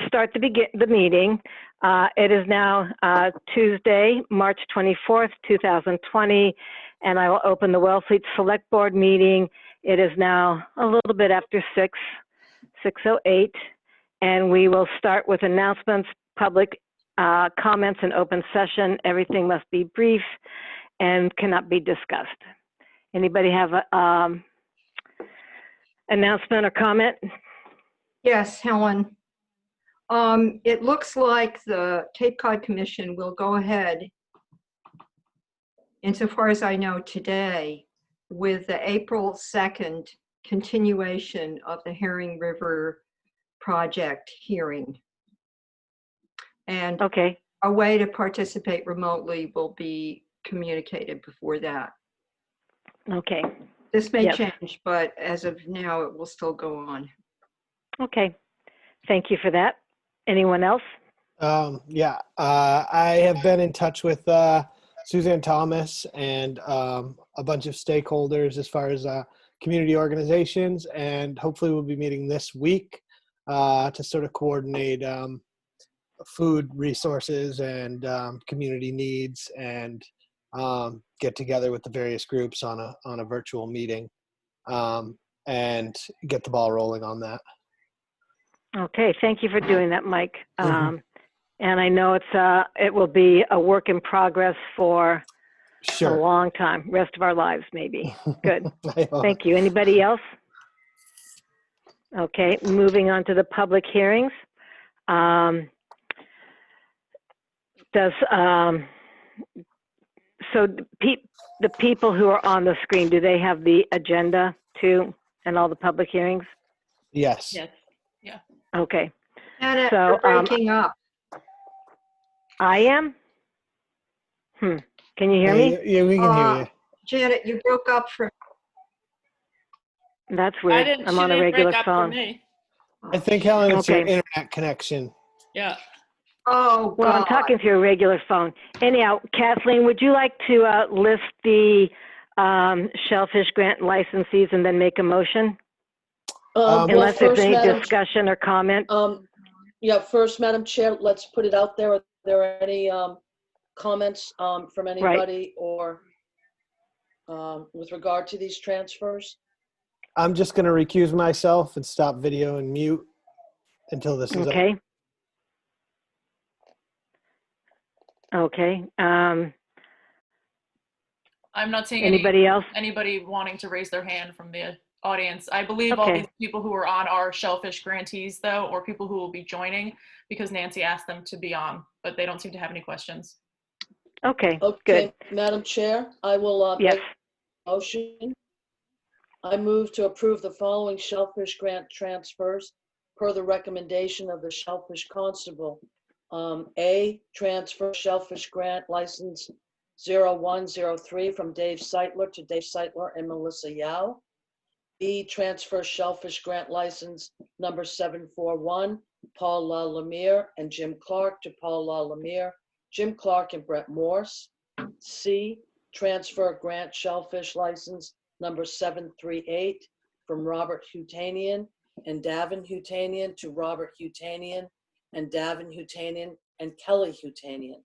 start the meeting. It is now Tuesday, March 24th, 2020, and I will open the Wellfleet Selectboard meeting. It is now a little bit after 6:08, and we will start with announcements, public comments, and open session. Everything must be brief and cannot be discussed. Anybody have an announcement or comment? Yes, Helen. It looks like the Cape Cod Commission will go ahead, insofar as I know today, with the April 2nd continuation of the Herring River project hearing. And Okay. a way to participate remotely will be communicated before that. Okay. This may Yes. change, but as of now, it will still go on. Okay. Thank you for that. Anyone else? Yeah, I have been in touch with Suzanne Thomas and a bunch of stakeholders as far as community organizations, and hopefully we'll be meeting this week to sort of coordinate food resources and community needs, and get together with the various groups on a virtual meeting and get the ball rolling on that. Okay, thank you for doing that, Mike. And I know it will be a work in progress for Sure. a long time, rest of our lives maybe. Good. I hope. Thank you. Anybody else? Okay, moving on to the public hearings. So the people who are on the screen, do they have the agenda too and all the public hearings? Yes. Yes. Yeah. Okay. Janet, So, you're breaking up. I am? Can you hear me? Yeah, we can hear you. Janet, you broke up for. That's weird. I'm She on a didn't regular break up for phone. me. I think, Helen, it's your Okay. internet connection. Yeah. Oh, Well, I'm God. talking through a regular phone. Anyhow, Kathleen, would you like to list the Shellfish grant licensees and then make a motion? Unless there's any discussion or comment. Yeah, first, Madam Chair, let's put it out there. Are there any comments from anybody or with regard to these transfers? I'm just going to recuse myself and stop video and mute until this is Okay. over. Okay. I'm not seeing Anybody else? anybody wanting to raise their hand from the audience. I believe all Okay. these people who are on are Shellfish grantees, though, or people who will be joining because Nancy asked them to be on, but they don't seem to have any questions. Okay. Okay, Good. Madam Chair, I will Yes. make a motion. I move to approve the following Shellfish grant transfers per the recommendation of the Shellfish Constable. A, transfer Shellfish grant license 0103 from Dave Seitler to Dave Seitler and Melissa Yao. B, transfer Shellfish grant license number 741, Paula Lemire and Jim Clark to Paula Lemire, Jim Clark and Brett Morse. C, transfer grant Shellfish license number 738 from Robert Cutanian and Davin Cutanian to Robert Cutanian and Davin Cutanian and Kelly Cutanian.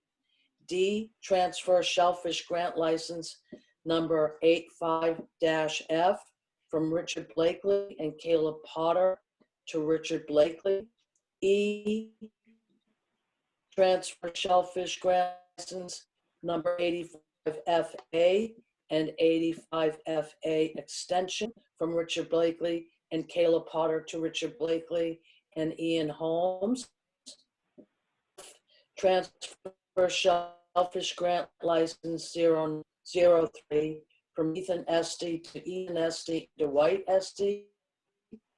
D, transfer Shellfish grant license number 85-F from Richard Blakeley and Kayla Potter to Richard Blakeley. E, transfer Shellfish grant license number 85FA and 85FA extension from Richard Blakeley and Kayla Potter to Richard Blakeley and Ian Holmes. Transfer Shellfish grant license 003 from Ethan Esty to Ian Esty to Dwight Esty.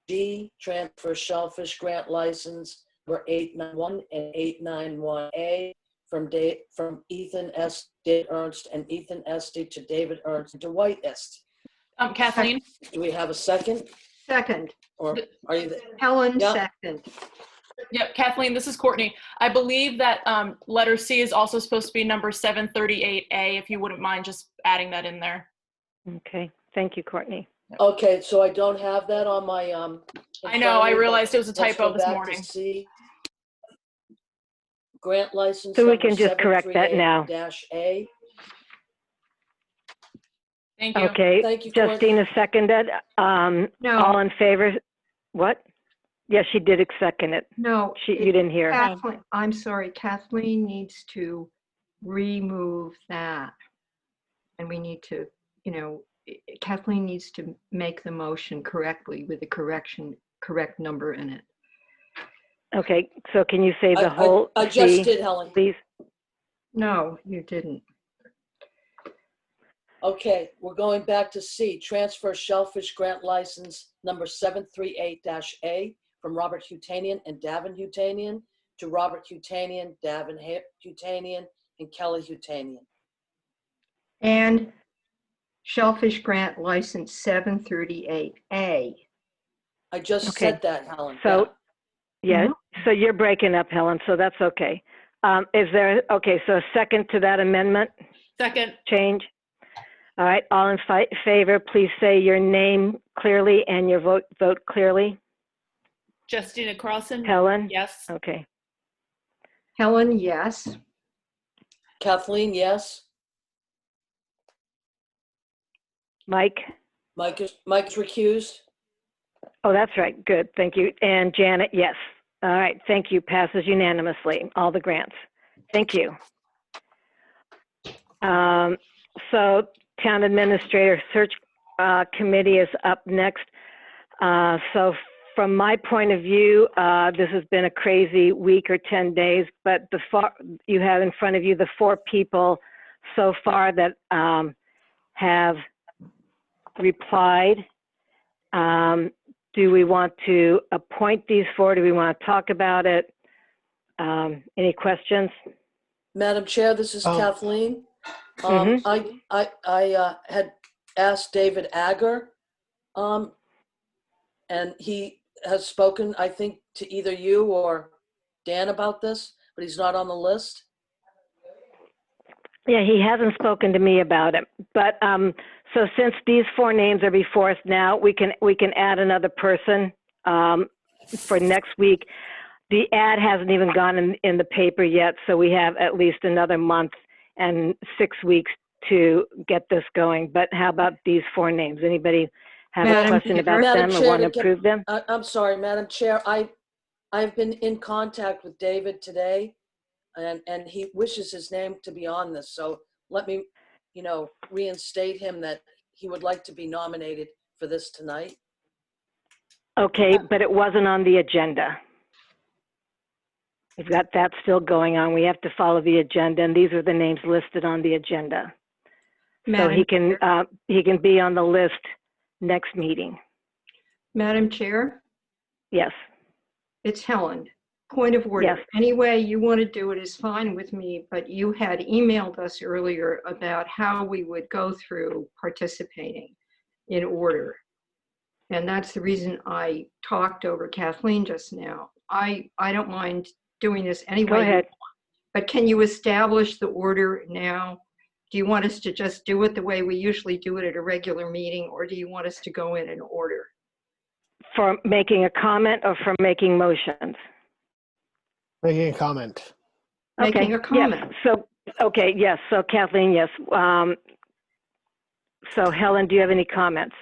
D, transfer Shellfish grant license number 891 and 891A from Ethan S. David Ernst and Ethan Esty to David Ernst and Dwight Esty. Kathleen? Do we have a second? Second. Or are you? Helen, Yeah. second. Yep, Kathleen, this is Courtney. I believe that letter C is also supposed to be number 738A, if you wouldn't mind just adding that in there. Okay. Thank you, Courtney. Okay, so I don't have that on my. I know, I realized it was a typo this morning. grant license So we number can just correct that now. 738-A. Thank you. Okay, Thank you, Courtney. Justina seconded. No. All in favor? What? Yes, she did second it. No. You didn't hear. Kathleen, I'm sorry, Kathleen needs to remove that. And we need to, Kathleen needs to make the motion correctly with the correct number in it. Okay, so can you say the whole I just C, did, Helen. please? No, you didn't. Okay, we're going back to C, transfer Shellfish grant license number 738-A from Robert Cutanian and Davin Cutanian to Robert Cutanian, Davin Cutanian, and Kelly Cutanian. And Shellfish grant license 738A. I just Okay. said that, Helen. So, yeah, Mhm. so you're breaking up, Helen, so that's okay. Is there, okay, so a second to that amendment Second. change? All right, all in favor, please say your name clearly and your vote clearly. Justina Carlson? Helen? Yes. Okay. Helen, yes. Kathleen, yes. Mike? Mike is recused. Oh, that's right, good, thank you. And Janet, yes. All right, thank you, passes unanimously, all the grants. Thank you. So Town Administrator Search Committee is up next. So from my point of view, this has been a crazy week or 10 days, but you have in front of you the 4 people so far that have replied. Do we want to appoint these 4? Do we want to talk about it? Any questions? Madam Chair, this is Kathleen. Mhm. I had asked David Agger, and he has spoken, I think, to either you or Dan about this, but he's not on the list. Yeah, he hasn't spoken to me about it, but so since these 4 names are before us now, we can add another person for next week. The ad hasn't even gone in the paper yet, so we have at least another month and 6 weeks to get this going. But how about these 4 names? Anybody have a question about them or want to approve them? I'm sorry, Madam Chair, I've been in contact with David today, and he wishes his name to be on this. So let me, reinstate him that he would like to be nominated for this tonight. Okay, but it wasn't on the agenda. We've got that still going on. We have to follow the agenda, and these are the names listed on the agenda. So he can be on the list next meeting. Madam Chair, Yes. it's Helen. Point of order. Yes. Any way you want to do it is fine with me, but you had emailed us earlier about how we would go through participating in order. And that's the reason I talked over Kathleen just now. I don't mind doing this anyway. Go ahead. But can you establish the order now? Do you want us to just do it the way we usually do it at a regular meeting, or do you want us to go in order? For making a comment or for making motions? Making a comment. Making a comment. Yes. So, okay, yes. So Kathleen, yes. So Helen, do you have any comments?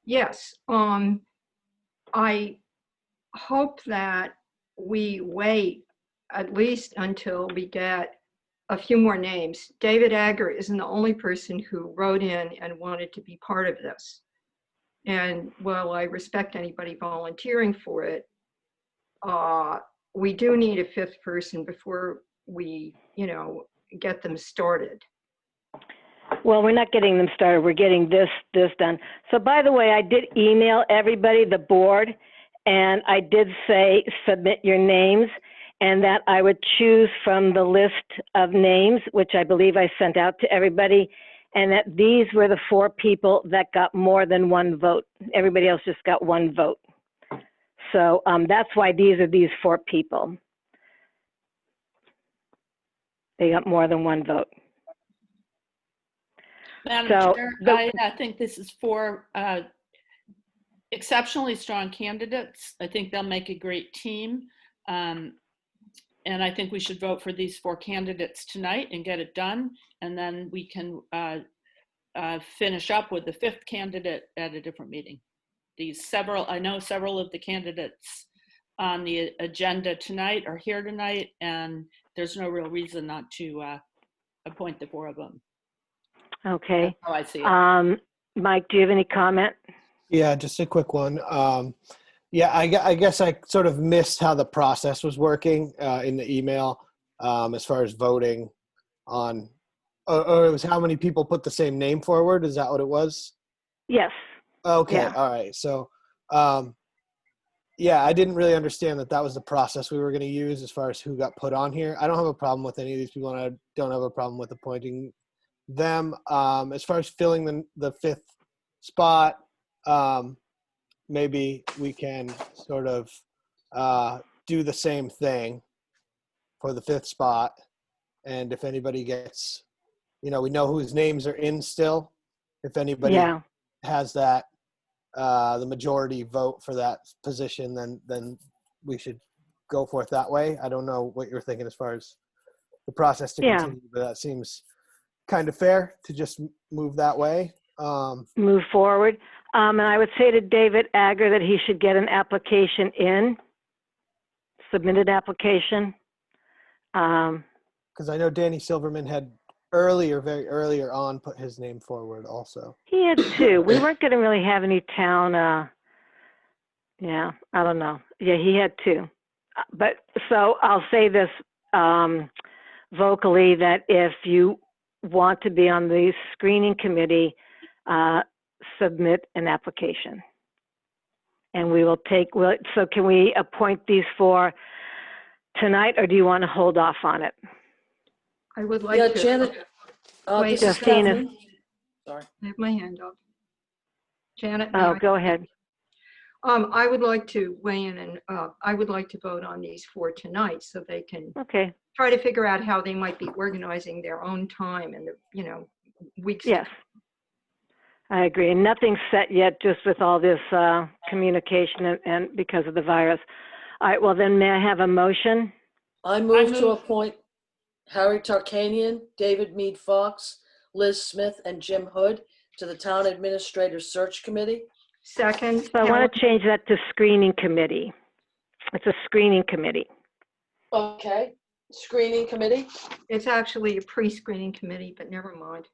Yes. I hope that we wait at least until we get a few more names. David Agger isn't the only person who wrote in and wanted to be part of this. And while I respect anybody volunteering for it, we do need a 5th person before we, get them started. Well, we're not getting them started. We're getting this done. So by the way, I did email everybody, the board, and I did say submit your names and that I would choose from the list of names, which I believe I sent out to everybody, and that these were the 4 people that got more than 1 vote. Everybody else just got 1 vote. So that's why these are these 4 people. They got more than 1 vote. Madam So Chair, I think this is 4 exceptionally strong candidates. I think they'll make a great team. And I think we should vote for these 4 candidates tonight and get it done. And then we can finish up with the 5th candidate at a different meeting. I know several of the candidates on the agenda tonight are here tonight, and there's no real reason not to appoint the 4 of them. Okay. That's how I see it. Mike, do you have any comment? Yeah, just a quick one. Yeah, I guess I sort of missed how the process was working in the email as far as voting on, or it was how many people put the same name forward. Is that what it was? Yes. Okay. Yeah. All right. So, yeah, I didn't really understand that was the process we were going to use as far as who got put on here. I don't have a problem with any of these people, and I don't have a problem with appointing them. As far as filling the 5th spot, maybe we can sort of do the same thing for the 5th spot. And if anybody gets, we know whose names are in still. If anybody has that, the majority vote for that position, then we should go for it that way. I don't know what you're thinking as far as the process to continue, but that seems kind of fair to just move that way. Move forward. And I would say to David Agger that he should get an application in, submitted application. Because I know Danny Silverman had very earlier on put his name forward also. He had 2. We weren't going to really have any town, I don't know. Yeah, he had 2. But so I'll say this vocally, that if you want to be on the screening committee, submit an application. And we will so can we appoint these 4 tonight, or do you want to hold off on it? I would like to. Janet. Wait, This is Justina. Kathleen. Sorry. I have my hand up. Janet. Oh, go ahead. I would like to weigh in, and I would like to vote on these 4 tonight so they can Okay. try to figure out how they might be organizing their own time in the, weeks. Yes. I agree. And nothing's set yet, just with all this communication and because of the virus. All right, well then, may I have a motion? I move to appoint Harry Tarkanian, David Mead Fox, Liz Smith, and Jim Hood to the Town Administrator Search Committee. Second. So I want to change that to screening committee. It's a screening committee. Okay. Screening Committee. It's actually a pre-screening committee, but never mind.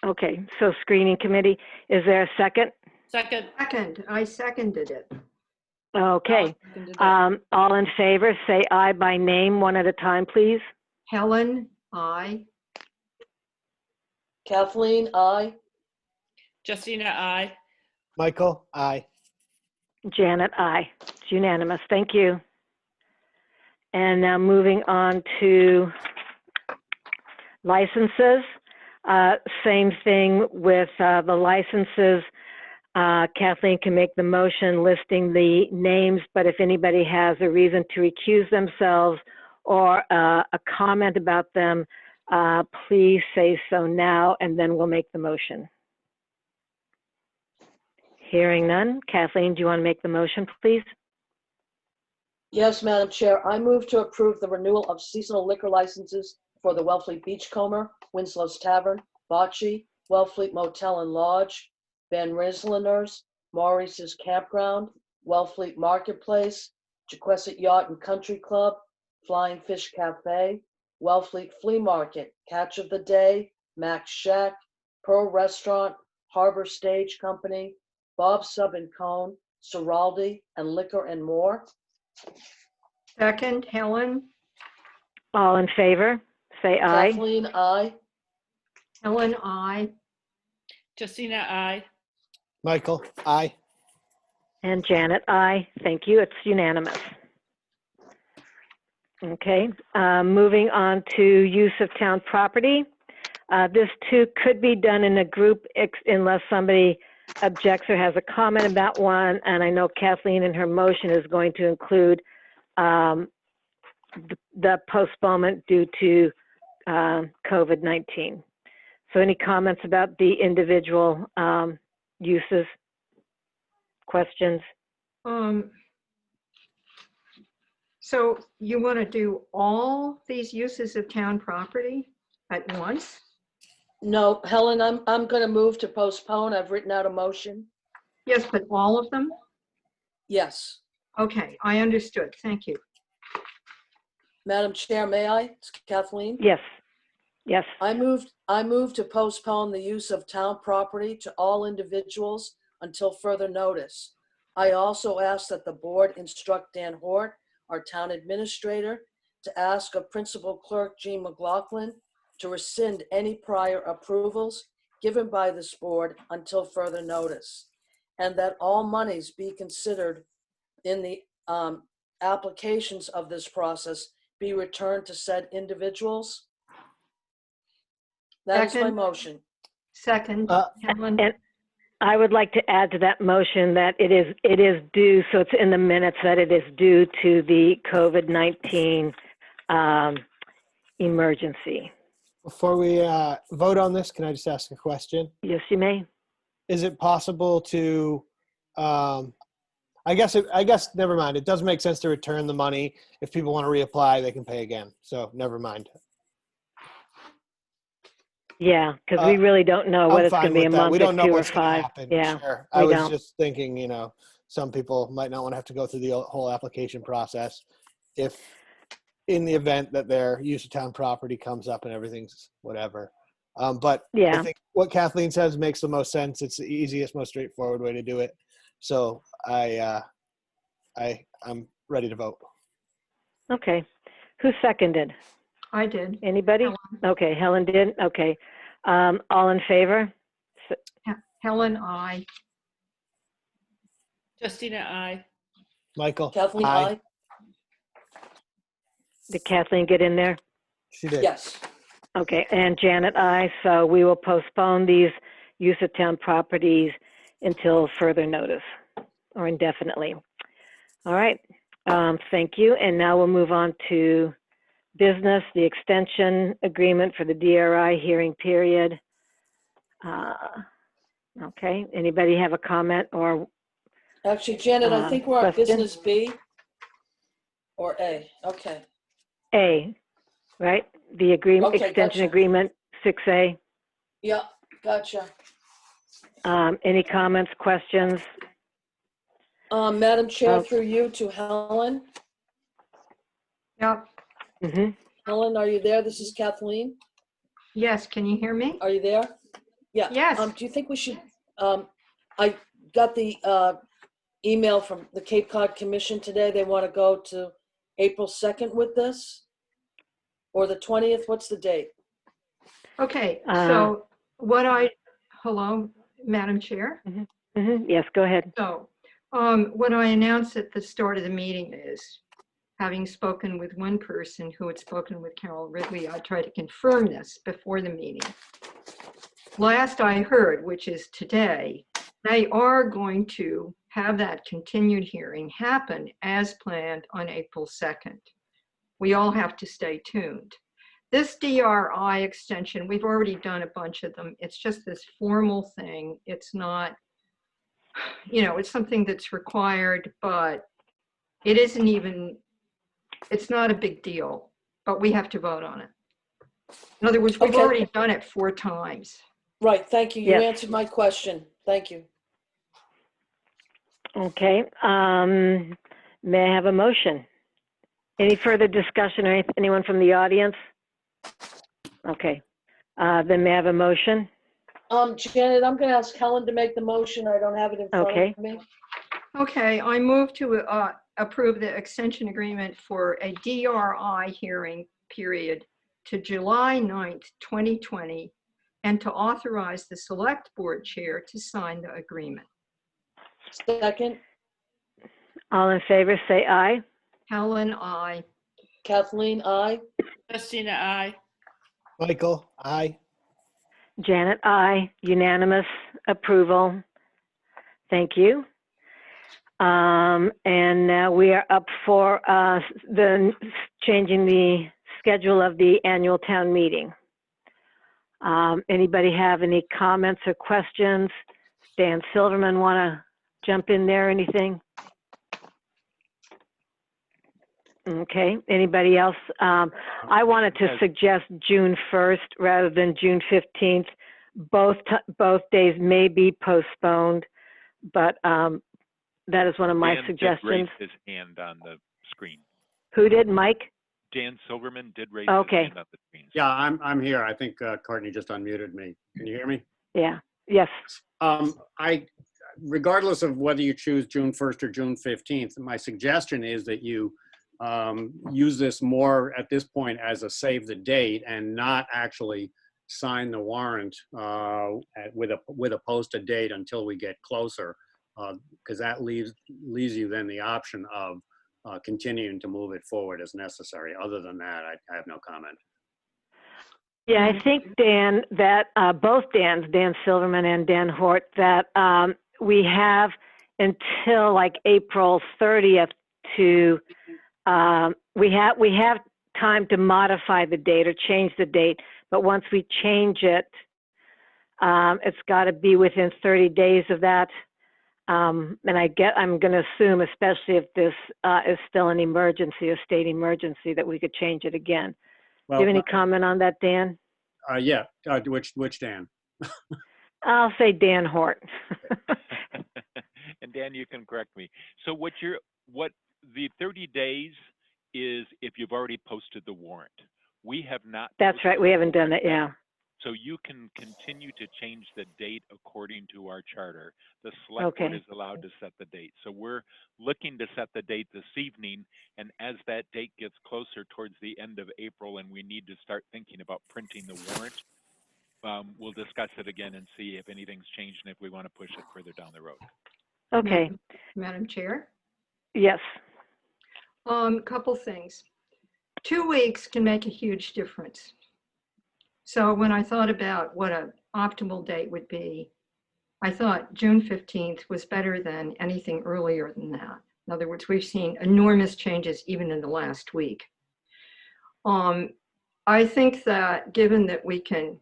Okay, so screening committee. Is there a second? Second. Second, I seconded it. Okay. All in favor, say aye by name, one at a time, please. Helen, aye. Kathleen, aye. Justina, aye. Michael, aye. Janet, aye. It's unanimous. Thank you. And now moving on to licenses. Same thing with the licenses. Kathleen can make the motion listing the names, but if anybody has a reason to recuse themselves or a comment about them, please say so now, and then we'll make the motion. Hearing none. Kathleen, do you want to make the motion, please? Yes, Madam Chair. I move to approve the renewal of seasonal liquor licenses for the Wellfleet Beachcomber, Winslow's Tavern, Bocce, Wellfleet Motel and Lodge, Van Rieslinger's, Maurice's Campground, Wellfleet Marketplace, Jaquesset Yacht and Country Club, Flying Fish Cafe, Wellfleet Flea Market, Catch of the Day, Mac's Shack, Pearl Restaurant, Harbor Stage Company, Bob's Sub and Cone, Ciraldi, and Liquor and More. Second, Helen. All in favor, say aye. Kathleen, aye. Helen, aye. Justina, aye. Michael, aye. And Janet, aye. Thank you. It's unanimous. Okay, moving on to use of town property. This too could be done in a group unless somebody objects or has a comment about one. And I know Kathleen in her motion is going to include the postponement due to COVID-19. So any comments about the individual uses, questions? So you want to do all these uses of town property at once? No, Helen, I'm going to move to postpone. I've written out a motion. Yes, but all of them? Yes. Okay, I understood. Thank you. Madam Chair, may I? It's Kathleen. Yes, yes. I moved to postpone the use of town property to all individuals until further notice. I also ask that the board instruct Dan Hort, our town administrator, to ask of Principal Clerk Jean Mclaughlin to rescind any prior approvals given by this board until further notice, and that all monies be considered in the applications of this process be returned to said individuals. That is my Second. motion. Second, Helen. And I would like to add to that motion that it is due, so it's in the minutes that it is due to the COVID-19 emergency. Before we vote on this, can I just ask a question? Yes, you may. Is it possible to, I guess, never mind. It does make sense to return the money. If people want to reapply, they can pay again. So never mind. Yeah, because we really don't know what I'm it's going to fine be, a with that. month We or don't know 2 or what's going to 5. happen. Yeah, Sure. I we was don't. just thinking, some people might not want to have to go through the whole application process if in the event that their use of town property comes up and everything's whatever. But I Yeah. think what Kathleen says makes the most sense. It's the easiest, most straightforward way to do it. So I'm ready to vote. Okay. Who seconded? I did. Anybody? Helen. Okay, Helen did. Okay. All in favor? Helen, I. Justina, I. Michael? Kathleen, Aye. aye? Did Kathleen get in there? She did. Yes. Okay, and Janet, aye. So we will postpone these use of town properties until further notice or indefinitely. All right, thank you. And now we'll move on to business, the extension agreement for the DRI hearing period. Okay, anybody have a comment or Actually, Janet, I think we're on question? business B or A. Okay. A, right? The agreement, Okay, extension gotcha. agreement, 6A. Yeah, gotcha. Any comments, questions? Madam Chair, Oh. through you to Helen. Yep. Mm-hmm. Helen, are you there? This is Kathleen. Yes, can you hear me? Are you there? Yeah. Yes. Do you think we should, I got the email from the Cape Cod Commission today. They want to go to April 2nd with this? Or the 20th? What's the date? Okay, so hello, Madam Chair. Mm-hmm. Yes, go ahead. So what I announced at the start of the meeting is, having spoken with one person who had spoken with Carol Ridley, I tried to confirm this before the meeting. Last I heard, which is today, they are going to have that continued hearing happen as planned on April 2nd. We all have to stay tuned. This DRI extension, we've already done a bunch of them. It's just this formal thing. It's not, it's something that's required, but it isn't even, it's not a big deal, but we have to vote on it. In other words, we've Okay. already done it 4 times. Right, thank you. You Yes. answered my question. Thank you. Okay. May I have a motion? Any further discussion or anyone from the audience? Okay. Then may I have a motion? Janet, I'm going to ask Helen to make the motion. I don't have it in front Okay. of me. Okay, I move to approve the extension agreement for a DRI hearing period to July 9th, 2020, and to authorize the select board chair to sign the agreement. Second, All in favor, say aye. Helen, I. Kathleen, aye. Justina, I. Michael? Aye. Janet, aye. Unanimous approval. Thank you. And now we are up for changing the schedule of the annual town meeting. Anybody have any comments or questions? Dan Silverman want to jump in there, anything? Okay, anybody else? I wanted to suggest June 1st rather than June 15th. Both days may be postponed, but that is one of my Dan suggestions. did raise his hand on the screen. Who did, Mike? Dan Silverman did raise Okay. his hand on the screen. Yeah, I'm here. I think Courtney just unmuted me. Can you hear me? Yeah, yes. Regardless of whether you choose June 1st or June 15th, my suggestion is that you use this more at this point as a save the date and not actually sign the warrant with a posted date until we get closer, because that leaves you then the option of continuing to move it forward as necessary. Other than that, I have no comment. Yeah, I think, Dan, that both Dans, Dan Silverman and Dan Hort, that we have until like April 30th to, we have time to modify the date or change the date, but once we change it, it's got to be within 30 days of that. And I'm going to assume, especially if this is still an emergency, a state emergency, that we could change it again. Well, Do you have any comment on that, Dan? Yeah, which Dan? I'll say Dan Hort. And Dan, you can correct me. So what the 30 days is if you've already posted the warrant. We have not. That's right. We haven't done it. Yeah. So you can continue to change the date according to our charter. The select board is allowed to set the date. So we're looking to set the date this evening. And as that date gets closer towards the end of April and we need to start thinking about printing the warrant, we'll discuss it again and see if anything's changed and if we want to push it further down the road. Okay. Madam Chair? Yes. Couple things. 2 weeks can make a huge difference. So when I thought about what an optimal date would be, I thought June 15th was better than anything earlier than that. In other words, we've seen enormous changes even in the last week. I think that given that we can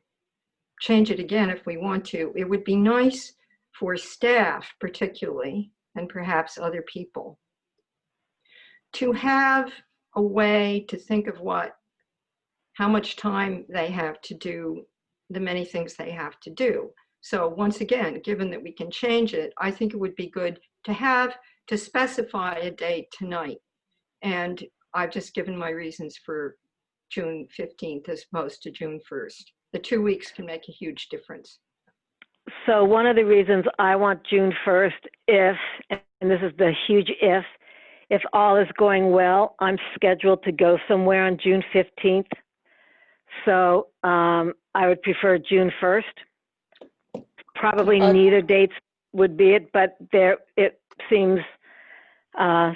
change it again if we want to, it would be nice for staff particularly, and perhaps other people, to have a way to think of how much time they have to do the many things they have to do. So once again, given that we can change it, I think it would be good to specify a date tonight. And I've just given my reasons for June 15th as opposed to June 1st. The 2 weeks can make a huge difference. So one of the reasons I want June 1st, and this is the huge if all is going well, I'm scheduled to go somewhere on June 15th. So I would prefer June 1st. Probably neither dates would be it, but it seems, and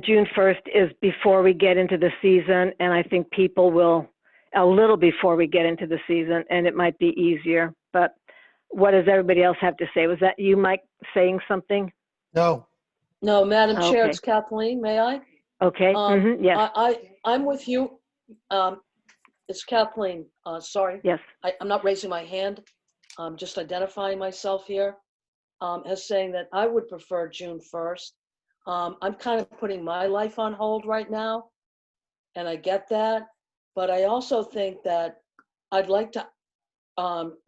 June 1st is before we get into the season, and I think people will, a little before we get into the season, and it might be easier. But what does everybody else have to say? Was that you, Mike, saying something? No. No, Madam Chair, Okay. it's Kathleen, may I? Okay, yes, I'm with you. It's Kathleen, sorry. yes. I'm not raising my hand. I'm just identifying myself here as saying that I would prefer June 1st. I'm kind of putting my life on hold right now, and I get that. But I also think that I'd like to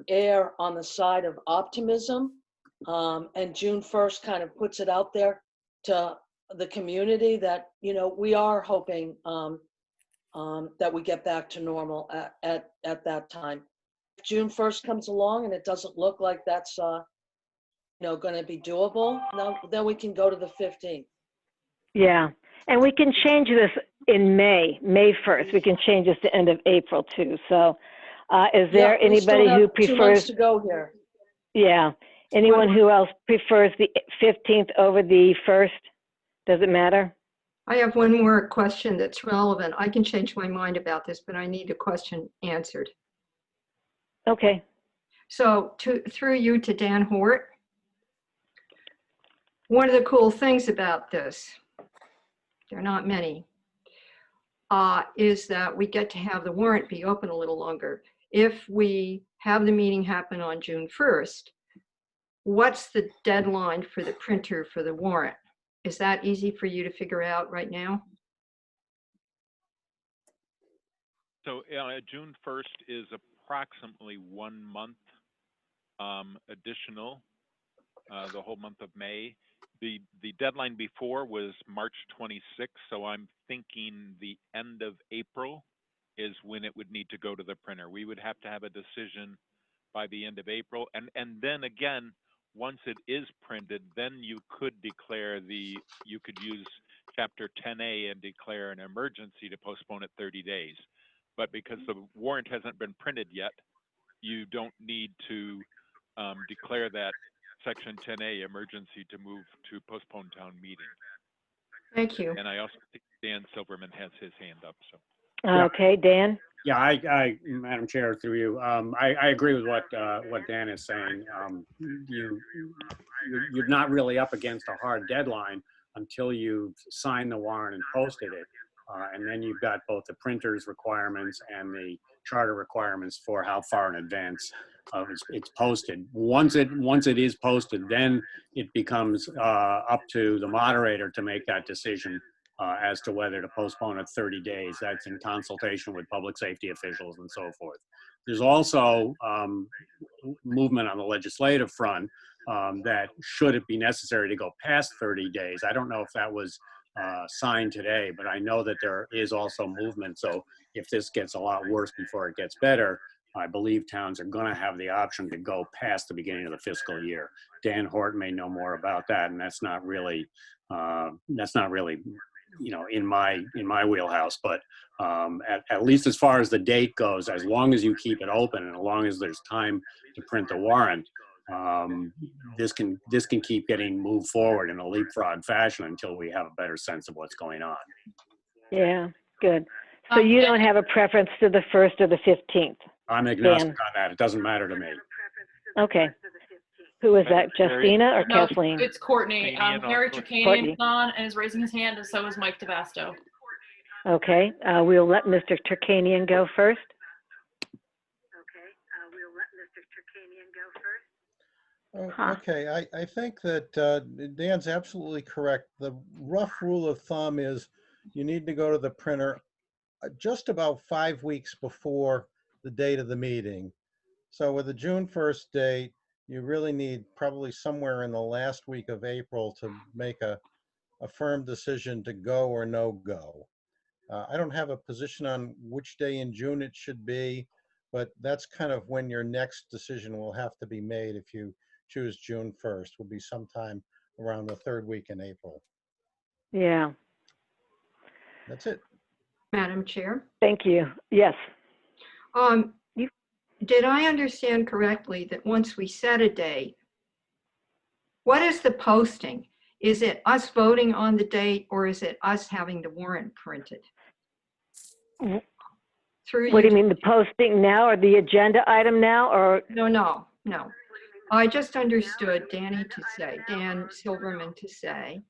err on the side of optimism, and June 1st kind of puts it out there to the community that, we are hoping that we get back to normal at that time. If June 1st comes along and it doesn't look like that's going to be doable, then we can go to the 15th. Yeah, and we can change this in May 1st. We can change this to end of April too. So is there Yeah, we still anybody have who 2 months prefers, to go here. yeah, anyone who else prefers the 15th over the 1st? Does it matter? I have one more question that's relevant. I can change my mind about this, but I need a question answered. Okay. So through you to Dan Hort, one of the cool things about this, there are not many, is that we get to have the warrant be open a little longer. If we have the meeting happen on June 1st, what's the deadline for the printer for the warrant? Is that easy for you to figure out right now? So June 1st is approximately 1 month additional, the whole month of May. The deadline before was March 26th, so I'm thinking the end of April is when it would need to go to the printer. We would have to have a decision by the end of April. And then again, once it is printed, then you could declare you could use Chapter 10A and declare an emergency to postpone it 30 days. But because the warrant hasn't been printed yet, you don't need to declare that Section 10A emergency to move to postpone town meeting. Thank you. And I also think Dan Silverman has his hand up. So. Okay, Dan? Yeah, I Madam Chair, through you, I agree with what Dan is saying. You're not really up against a hard deadline until you've signed the warrant and posted it. And then you've got both the printer's requirements and the charter requirements for how far in advance it's posted. Once it is posted, then it becomes up to the moderator to make that decision as to whether to postpone it 30 days. That's in consultation with public safety officials and so forth. There's also movement on the legislative front that should it be necessary to go past 30 days. I don't know if that was signed today, but I know that there is also movement. So if this gets a lot worse before it gets better, I believe towns are going to have the option to go past the beginning of the fiscal year. Dan Horton may know more about that, and that's not really in my wheelhouse. But at least as far as the date goes, as long as you keep it open and as long as there's time to print the warrant, this can keep getting moved forward in a leapfrog fashion until we have a better sense of what's going on. Yeah, good. So you don't have a preference to the 1st or the 15th? I'm agnostic on that. It doesn't matter to me. Okay. Who is that, Justina or No, Kathleen? it's Courtney. Harry Tricanian is on and is raising his hand, and so is Mike DeVasto. Okay, we'll let Mr. Turkanian go first. Okay, I think that Dan's absolutely correct. The rough rule of thumb is you need to go to the printer just about 5 weeks before the date of the meeting. So with the June 1st date, you really need probably somewhere in the last week of April to make a firm decision to go or no go. I don't have a position on which day in June it should be, but that's kind of when your next decision will have to be made. If you choose June 1st, will be sometime around the 3rd week in April. Yeah. That's it. Madam Chair. Thank you. Yes. Did I understand correctly that once we set a date, what is the posting? Is it us voting on the date, or is it us having the warrant printed? Through What do you mean, the posting now or the agenda item now, or? No. I just understood Dan Silverman to say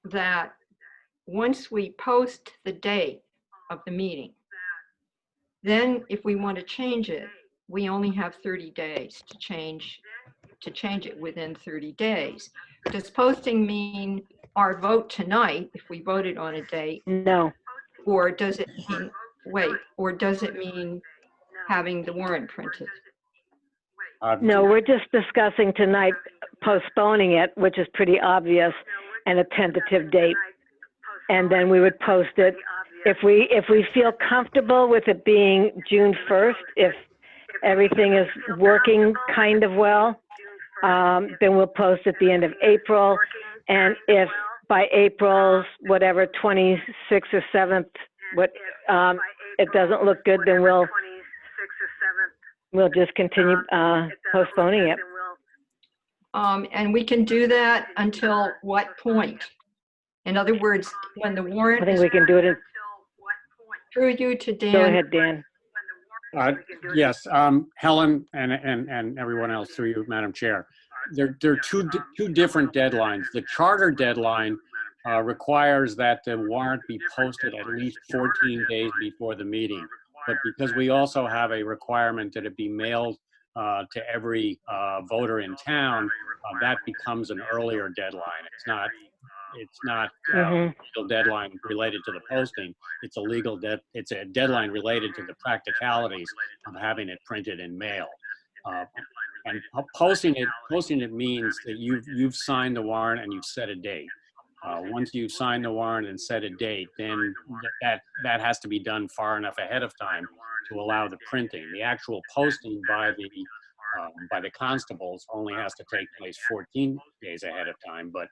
that once we post the date of the meeting, then if we want to change it, we only have 30 days to change it within 30 days. Does posting mean our vote tonight if we voted on a date? No. Or does it mean having the warrant printed? No, we're just discussing tonight postponing it, which is pretty obvious, and a tentative date. And then we would post it. If we feel comfortable with it being June 1st, if everything is working kind of well, then we'll post at the end of April. And if by April's whatever 26th or 7th, it doesn't look good, then we'll just continue postponing it. And we can do that until what point? In other words, when the warrant I think we can do it. Through you to Dan. Go ahead, Dan. Yes, Helen and everyone else, through you, Madam Chair. There are two different deadlines. The charter deadline requires that the warrant be posted at least 14 days before the meeting. But because we also have a requirement that it be mailed to every voter in town, that becomes an earlier deadline. It's not It's not Mhm. a legal deadline related to the posting. It's a deadline related to the practicalities of having it printed in mail. And posting it means that you've signed the warrant and you've set a date. Once you've signed the warrant and set a date, then that has to be done far enough ahead of time to allow the printing. The actual posting by the constables only has to take place 14 days ahead of time, but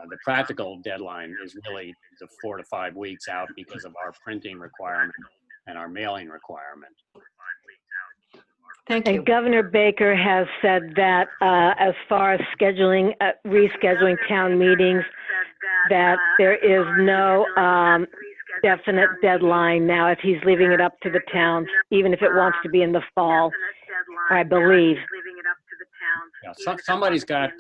the practical deadline is really the 4 to 5 weeks out because of our printing requirement and our mailing requirement. Thank you. And Governor Baker has said that as far as rescheduling town meetings, that there is no definite deadline now if he's leaving it up to the towns, even if it wants to be in the fall, I believe. Yeah, somebody's got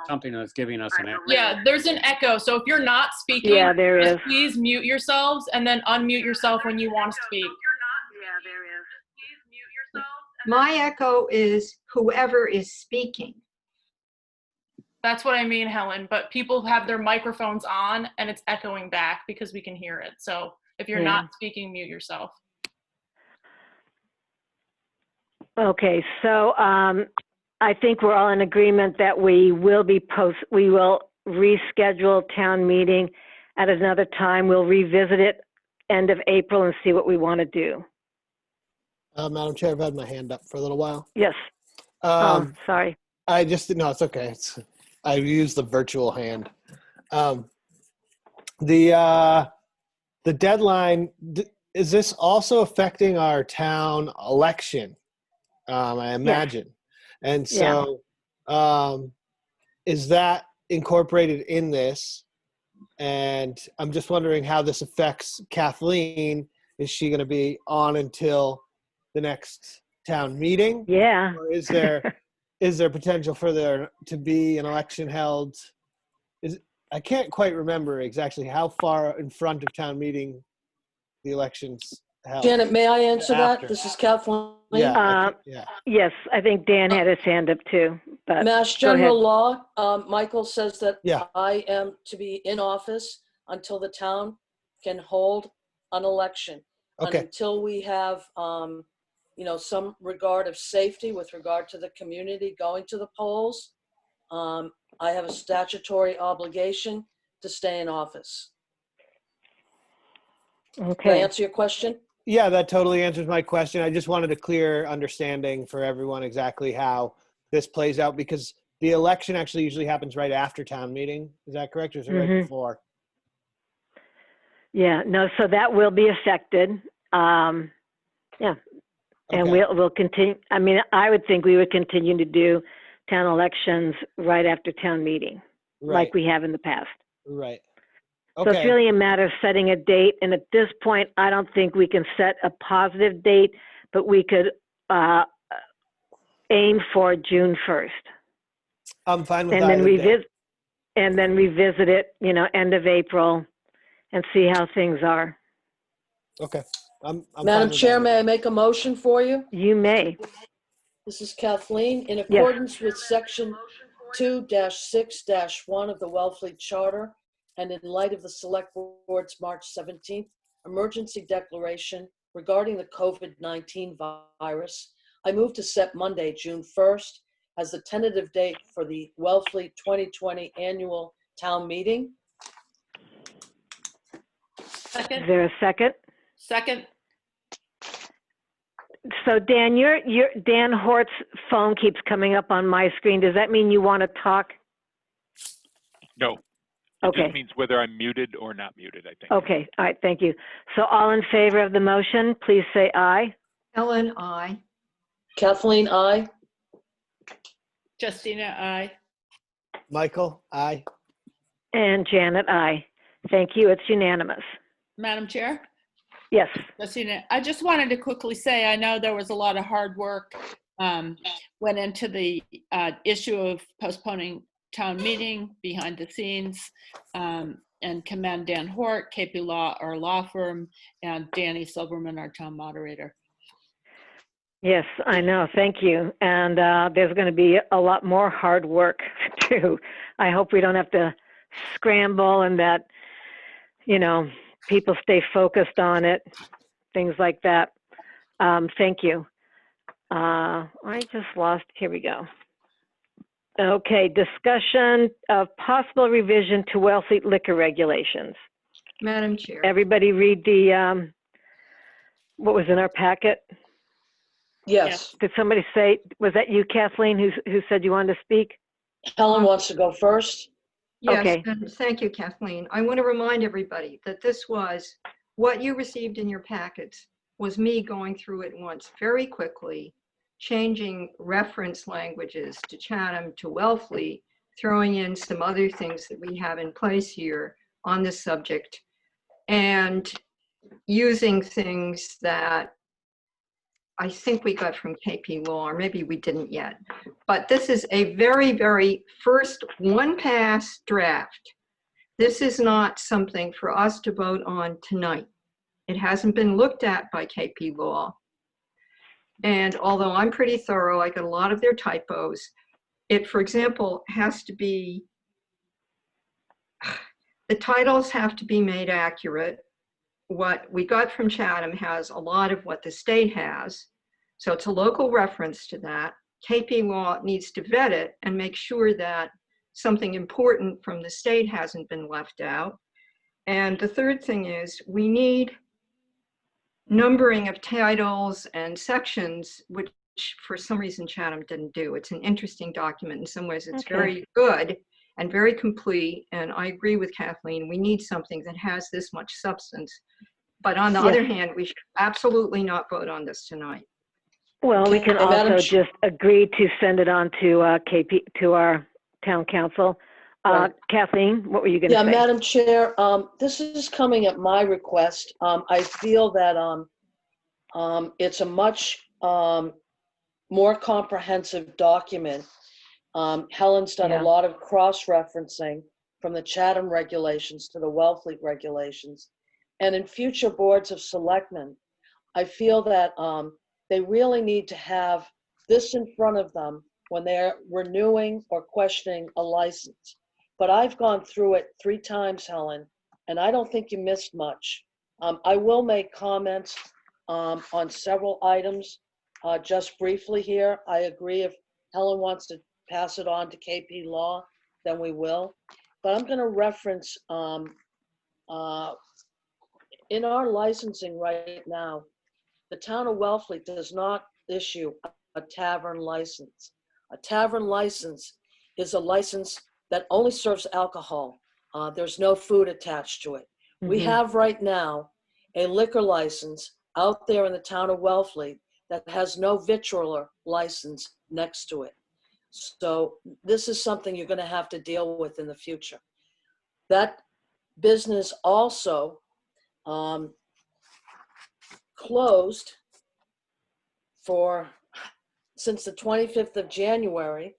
something that's giving us an echo. Yeah, there's an echo. So if you're not speaking, Yeah, there just is. please mute yourselves and then unmute yourself when you want to speak. My echo is whoever is speaking. That's what I mean, Helen, but people have their microphones on and it's echoing back because we can hear it. So if you're not speaking, mute yourself. Okay, so I think we're all in agreement that we will reschedule town meeting at another time. We'll revisit it end of April and see what we want to do. Madam Chair, I've had my hand up for a little while. Yes. Sorry. I just no, it's okay. I used the virtual hand. The deadline, is this also affecting our town election? I imagine. Yes. And so is that incorporated in this? And I'm just wondering how this affects Kathleen. Is she going to be on until the next town meeting? Yeah. Or is there potential for there to be an election held? I can't quite remember exactly how far in front of town meeting the election's held. Janet, may I answer After. that? This is Kathleen. Yeah. Yes, I think Dan had his hand up too. But Mass go ahead. General Law, Michael says that Yeah. I am to be in office until the town can hold an election. Okay. And until we have, some regard of safety with regard to the community going to the polls, I have a statutory obligation to stay in office. Did I Okay. answer your question? Yeah, that totally answers my question. I just wanted a clear understanding for everyone exactly how this plays out, because the election actually usually happens right after town meeting. Is that correct, or is it right before? Yeah, no, so that will be affected. Yeah. And Okay. we'll continue. I mean, I would think we would continue to do town elections right after town meeting, like we have in the past. Right. So it's really a matter of setting a date. And at this point, I don't think we can set a positive date, but we could aim for June 1st. I'm fine with and that. then revisit it, end of April and see how things are. Okay. I'm Madam Chair, may I make a motion for you? You may. This is Kathleen. In accordance with Section 2-6-1 of the Wellfleet Charter, and in light of the Select Board's March 17th emergency declaration regarding the COVID-19 virus, I move to set Monday, June 1st, as the tentative date for the Wellfleet 2020 annual town meeting. Second. Is there a second? Second. So Dan, your Dan Hort's phone keeps coming up on my screen. Does that mean you want to talk? No. It Okay. just means whether I'm muted or not muted, I think. Okay. All right. Thank you. So all in favor of the motion, please say aye. Ellen, aye. Kathleen, aye. Justina, aye. Michael, aye. And Janet, aye. Thank you. It's unanimous. Madam Chair? Yes. Justina, I just wanted to quickly say, I know there was a lot of hard work went into the issue of postponing town meeting behind the scenes, and commend Dan Hort, KP Law, our law firm, and Danny Silverman, our town moderator. Yes, I know. Thank you. And there's going to be a lot more hard work too. I hope we don't have to scramble and that, you know, people stay focused on it, things like that. Thank you. I just lost, here we go. Okay, discussion of possible revision to Wellfleet liquor regulations. Madam Chair. Everybody read the, what was in our packet? Yes. Did somebody say, was that you, Kathleen, who said you wanted to speak? Helen wants to go first. Yes, Okay. and thank you, Kathleen. I want to remind everybody that this was, what you received in your packets was me going through it once very quickly, changing reference languages to Chatham to Wellfleet, throwing in some other things that we have in place here on this subject, and using things that I think we got from KP Law, or maybe we didn't yet. But this is a very, very first one-pass draft. This is not something for us to vote on tonight. It hasn't been looked at by KP Law. And although I'm pretty thorough, I got a lot of their typos. It, for example, has to be, the titles have to be made accurate. What we got from Chatham has a lot of what the state has. So it's a local reference to that. KP Law needs to vet it and make sure that something important from the state hasn't been left out. And the third thing is we need numbering of titles and sections, which for some reason Chatham didn't do. It's an interesting document. In some ways it's very good and very complete. And I agree with Kathleen, we need something that has this much substance. But on the other hand, we should absolutely not vote on this tonight. Well, we can Madam also just agree to send it on to KP, to our town council. Right. Kathleen, what were you going to Yeah, say? Madam Chair, this is coming at my request. I feel that it's a much more comprehensive document. Helen's done a lot of cross-referencing from the Chatham regulations to the Wellfleet regulations. And in future boards of selectmen, I feel that they really need to have this in front of them when they're renewing or questioning a license. But I've gone through it 3 times, Helen, and I don't think you missed much. I will make comments on several items just briefly here. I agree if Helen wants to pass it on to KP Law, then we will. But I'm going to reference in our licensing right now, the town of Wellfleet does not issue a tavern license. A tavern license is a license that only serves alcohol. There's no food attached to it. We have right now a liquor license out there in the town of Wellfleet that has no vitriol license next to it. So this is something you're going to have to deal with in the future. That business also closed since the 25th of January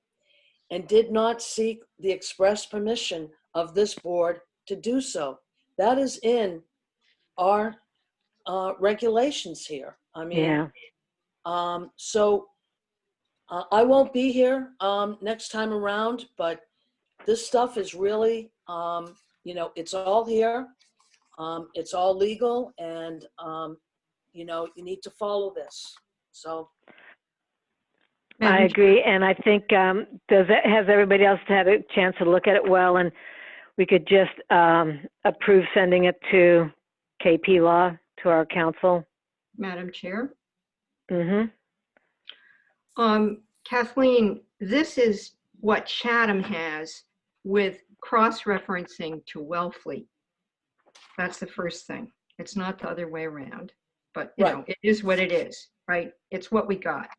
and did not seek the express permission of this board to do so. That is in our regulations here. I mean, so I won't be here next time around, but this stuff is really, you know, it's all here. It's all legal, and you know, you need to follow this. So I agree, and I think has everybody else had a chance to look at it well, and we could just approve sending it to KP Law, to our council. Madam Chair. Mm-hmm. Kathleen, this is what Chatham has with cross-referencing to Wellfleet. That's the first thing. It's not the other way around, but you know, it is what it is, right? It's what we got.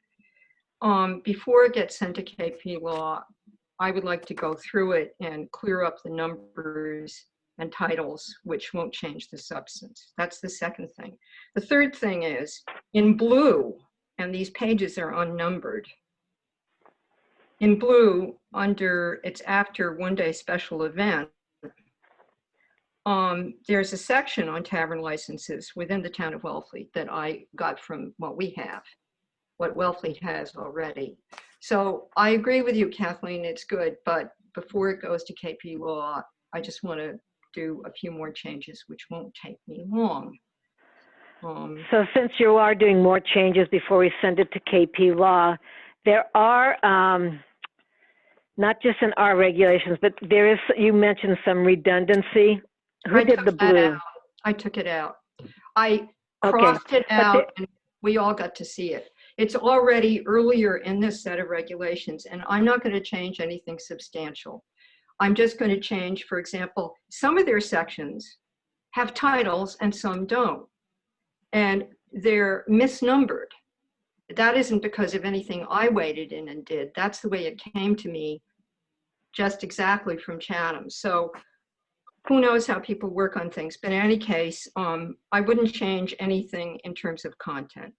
Before it gets sent to KP Law, I would like to go through it and clear up the numbers and titles, which won't change the substance. That's the second thing. The third thing is in blue, and these pages are unnumbered. In blue, under it's after one-day special event, there's a section on tavern licenses within the town of Wellfleet that I got from what we have, what Wellfleet has already. So I agree with you, Kathleen, it's good, but before it goes to KP Law, I just want to do a few more changes, which won't take me long. So since you are doing more changes before we send it to KP Law, there are, not just in our regulations, but there is, you mentioned some redundancy. Who I did took the that blue? out. I took it out. I Okay, crossed it but out and we all got to see it. It's already earlier in this set of regulations, and I'm not going to change anything substantial. I'm just going to change, for example, some of their sections have titles and some don't. And they're misnumbered. That isn't because of anything I waded in and did. That's the way it came to me, just exactly from Chatham. So who knows how people work on things. But in any case, I wouldn't change anything in terms of content.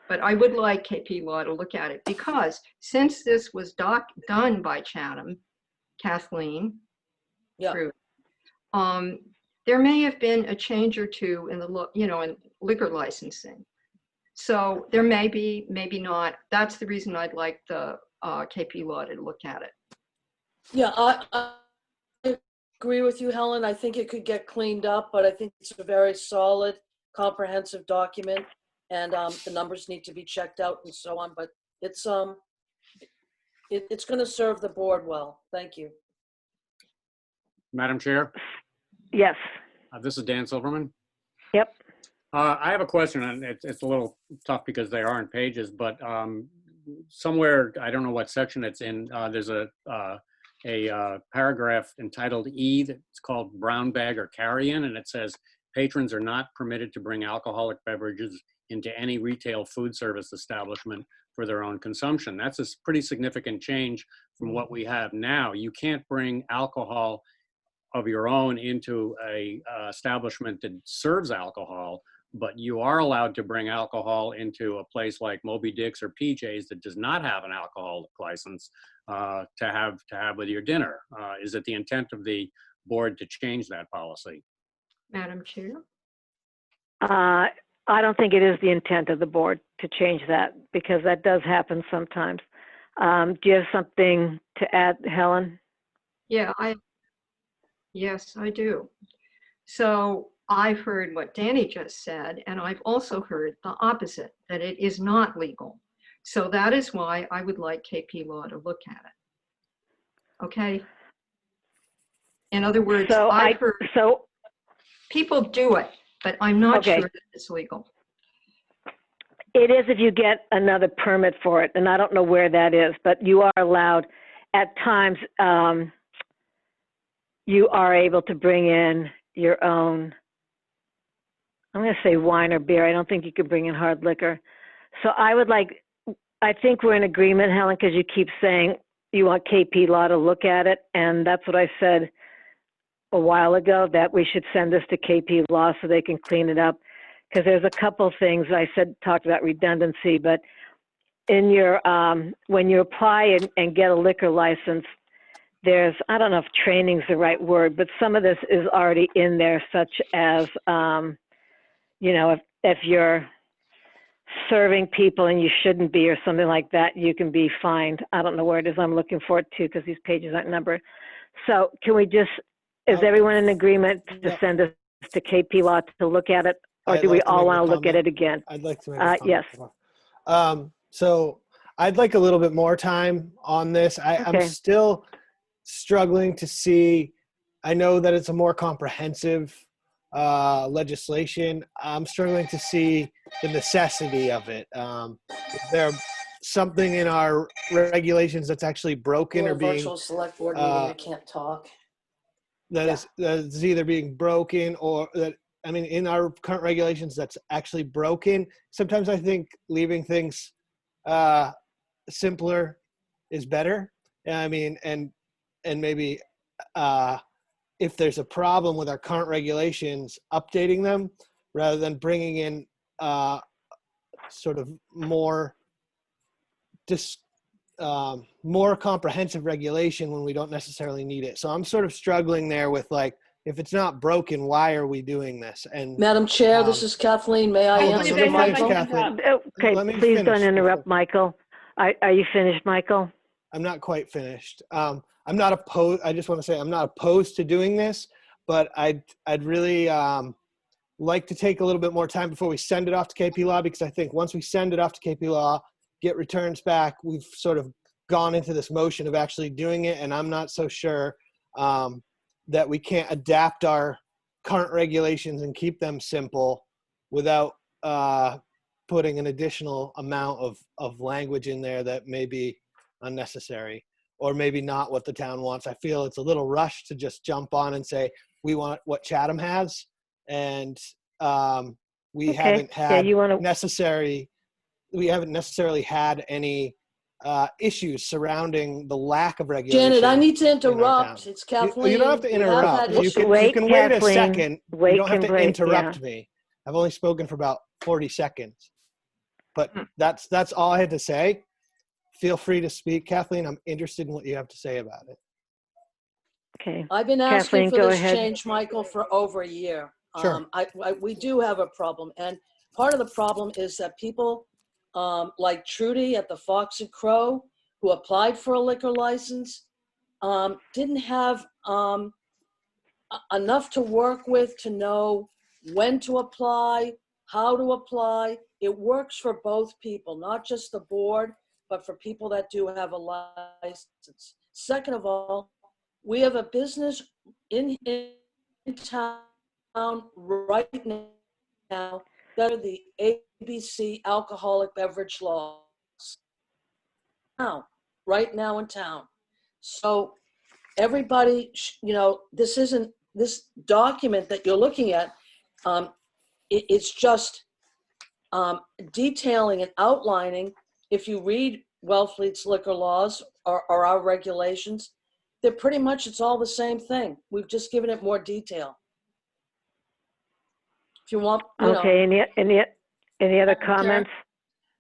But I would like KP Law to look at it, because since this was done by Chatham, Kathleen, Yeah. Drew, there may have been a change or two in the in liquor licensing. So there may be, maybe not. That's the reason I'd like the KP Law to look at it. Yeah, I agree with you, Helen. I think it could get cleaned up, but I think it's a very solid, comprehensive document, and the numbers need to be checked out and so on. But it's going to serve the board well. Thank you. Madam Chair, yes. this is Dan Silverman. Yep. I have a question, and it's a little tough because they aren't pages, but somewhere, I don't know what section it's in, there's a paragraph entitled E that's called brown bag or carry-in, and it says patrons are not permitted to bring alcoholic beverages into any retail food service establishment for their own consumption. That's a pretty significant change from what we have now. You can't bring alcohol of your own into a establishment that serves alcohol, but you are allowed to bring alcohol into a place like Moby Dick's or PJ's that does not have an alcoholic license to have with your dinner. Is it the intent of the board to change that policy? Madam Chair? I don't think it is the intent of the board to change that, because that does happen sometimes. Do you have something to add, Helen? Yeah, yes, I do. So I've heard what Danny just said, and I've also heard the opposite, that it is not legal. So that is why I would like KP Law to look at it. Okay? In other words, So I've heard people do it, but I'm not sure that it's legal. It is if you get another permit for it, and I don't know where that is, but you are allowed at times. You are able to bring in your own, I'm going to say wine or beer. I don't think you could bring in hard liquor. So I think we're in agreement, Helen, because you keep saying you want KP Law to look at it. And that's what I said a while ago, that we should send this to KP Law so they can clean it up. Because there's a couple things I talked about redundancy, but in your, when you apply and get a liquor license, there's, I don't know if training's the right word, but some of this is already in there, such as, if you're serving people and you shouldn't be or something like that, you can be fined. I don't know where it is. I'm looking for it too, because these pages aren't numbered. So can we just, is everyone in agreement to send us to KP Law to look at it? Or do we all want to look at it again? I'd like to make a comment. Yes. So I'd like a little bit more time on this. I'm still struggling to see. I know that it's a more comprehensive legislation. I'm struggling to see the necessity of it. Is there something in our regulations that's actually broken or being virtual select board meeting? I can't talk. That is either being broken or that. I mean, in our current regulations, that's actually broken. Sometimes I think leaving things simpler is better. I mean, and maybe if there's a problem with our current regulations, updating them rather than bringing in sort of more more comprehensive regulation when we don't necessarily need it. So I'm sort of struggling there with if it's not broken, why are we doing this? And Madam Chair, this is Kathleen. May I answer the Michael? Okay, please don't interrupt, Michael. Are you finished, Michael? I'm not quite finished. I'm not opposed. I just want to say I'm not opposed to doing this, but I'd really like to take a little bit more time before we send it off to KP Law, because I think once we send it off to KP Law, get returns back, we've sort of gone into this motion of actually doing it, and I'm not so sure that we can't adapt our current regulations and keep them simple without putting an additional amount of language in there that may be unnecessary or maybe not what the town wants. I feel it's a little rushed to just jump on and say we want what Chatham has, and we haven't had we haven't necessarily had any issues surrounding the lack of regulation. Janet, I need to in our interrupt. town. It's Kathleen. You don't have to We have interrupt. had You can Kathleen. wait a second. Wait, You don't have to Kimberly, interrupt me. I've only spoken for about 40 seconds. But that's all I had to say. Feel free to speak, Kathleen. I'm interested in what you have to say about it. Okay. I've been asking Kathleen, for go this ahead. change, Michael, for over a year. Sure. We do have a problem. And part of the problem is that people like Trudy at the Fox and Crow, who applied for a liquor license, didn't have enough to work with to know when to apply, how to apply. It works for both people, not just the board, but for people that do have a license. Second of all, we have a business in town right now that are the ABC alcoholic beverage laws. Now, right now in town. So everybody, this document that you're looking at, it's just detailing and outlining. If you read Wellfleet's liquor laws or our regulations, they're pretty much, it's all the same thing. We've just given it more detail. If you want, Okay, any other comments?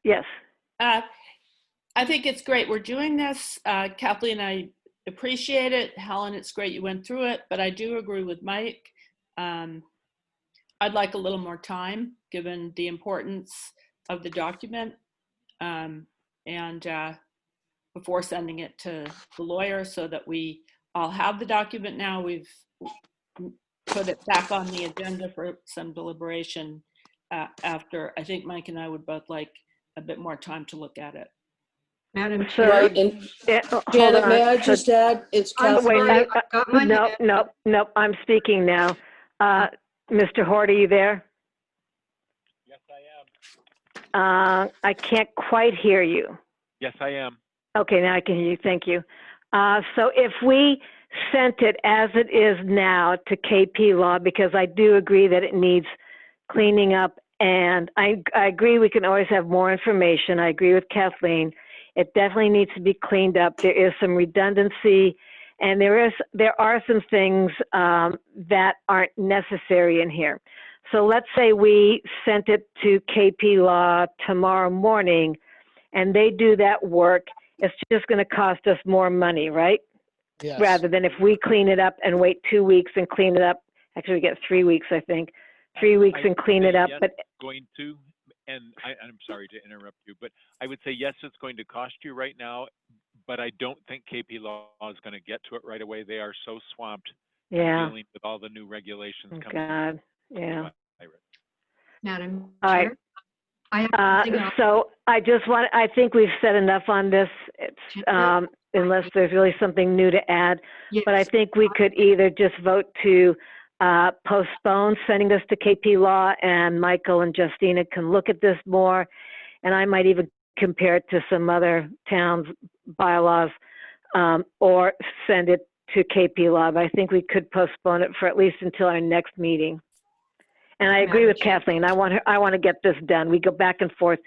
Yes. I think it's great we're doing this. Kathleen, I appreciate it. Helen, it's great you went through it, but I do agree with Mike. I'd like a little more time given the importance of the document and before sending it to the lawyer so that we all have the document now. We've put it back on the agenda for some deliberation after. I think Mike and I would both like a bit more time to look at it. Madam Chair. right, and Janet, may I just add, it's Kathleen. No, I'm speaking now. Mr. Hort, are you there? Yes, I am. I can't quite hear you. Yes, I am. Okay, now I can hear you. Thank you. So if we sent it as it is now to KP Law, because I do agree that it needs cleaning up, and I agree we can always have more information. I agree with Kathleen. It definitely needs to be cleaned up. There is some redundancy, and there are some things that aren't necessary in here. So let's say we sent it to KP Law tomorrow morning, and they do that work. It's just going to cost us more money, right? Yes. Rather than if we clean it up and wait 2 weeks and clean it up. Actually, we get 3 weeks, I think. 3 weeks and clean it up. Yes, but going to, and I'm sorry to interrupt you, but I would say yes, it's going to cost you right now, but I don't think KP Law is going to get to it right away. They are so swamped dealing with all the new regulations coming. God, yeah. Madam All Chair. right. I have something else. So I think we've said enough on this. It's, unless there's really something new to add. Yes. But I think we could either just vote to postpone sending this to KP Law, and Michael and Justina can look at this more, and I might even compare it to some other towns' bylaws, or send it to KP Law. But I think we could postpone it for at least until our next meeting. And I agree with Kathleen. I want to get this done. We go back and forth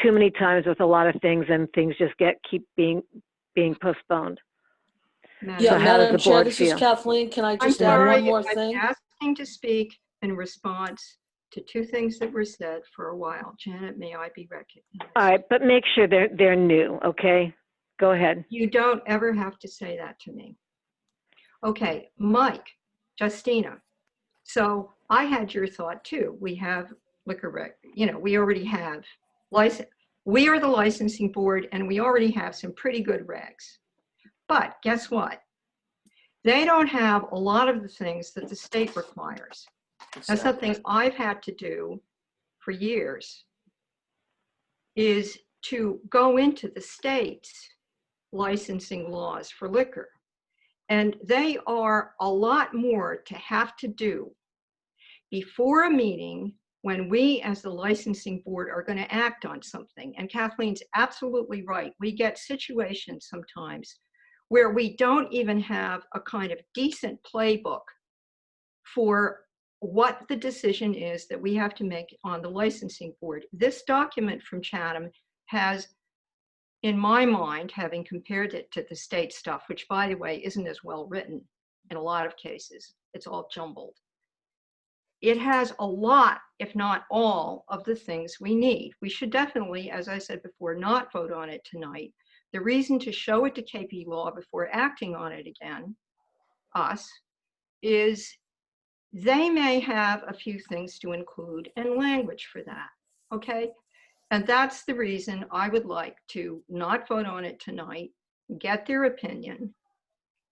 too many times with a lot of things, and things just keep being postponed. Yeah, So how does Madam the Chair, board this is feel? Kathleen. Can I I'm just add sorry, one more I'm thing? asking to speak in response to two things that were said for a while. Janet, may I be recognized? All right, but make sure they're new, okay? Go ahead. You don't ever have to say that to me. Okay, Mike, Justina. So I had your thought too. We have liquor we already have We are the licensing board and we already have some pretty good regs. But guess what? They don't have a lot of the things that the state requires. That's something I've had to do for years, is to go into the state's licensing laws for liquor. And they are a lot more to have to do before a meeting when we as the licensing board are going to act on something. And Kathleen's absolutely right. We get situations sometimes where we don't even have a kind of decent playbook for what the decision is that we have to make on the licensing board. This document from Chatham has, in my mind, having compared it to the state stuff, which by the way, isn't as well written in a lot of cases, it's all jumbled. It has a lot, if not all, of the things we need. We should definitely, as I said before, not vote on it tonight. The reason to show it to KP Law before acting on it again, us, is they may have a few things to include and language for that, okay? And that's the reason I would like to not vote on it tonight, get their opinion,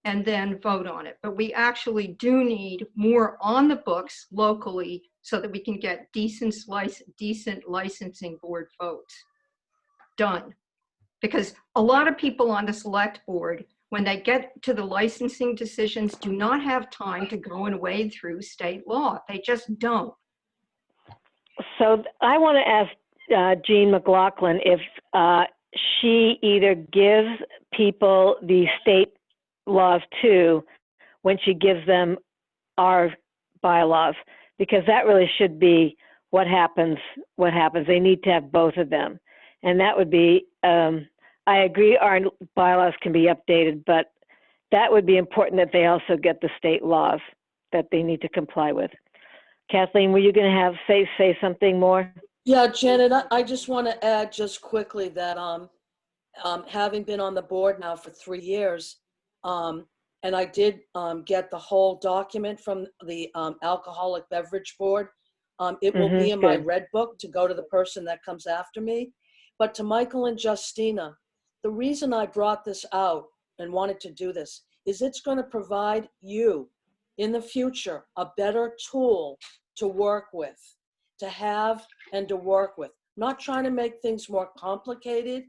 and then vote on it. But we actually do need more on the books locally so that we can get decent licensing board votes done. Because a lot of people on the select board, when they get to the licensing decisions, do not have time to go and wade through state law. They just don't. So I want to ask Jean Mclaughlin if she either gives people the state laws too when she gives them our bylaws, because that really should be what happens. They need to have both of them. And that would be, I agree our bylaws can be updated, but that would be important that they also get the state laws that they need to comply with. Kathleen, were you going to say something more? Yeah, Janet, I just want to add just quickly that having been on the board now for 3 years, and I did get the whole document from the Alcoholic Beverage Board. It will be in my red book to go to the person that comes after me. But to Michael and Justina, the reason I brought this out and wanted to do this is it's going to provide you in the future a better tool to work with, to have and to work with. I'm not trying to make things more complicated.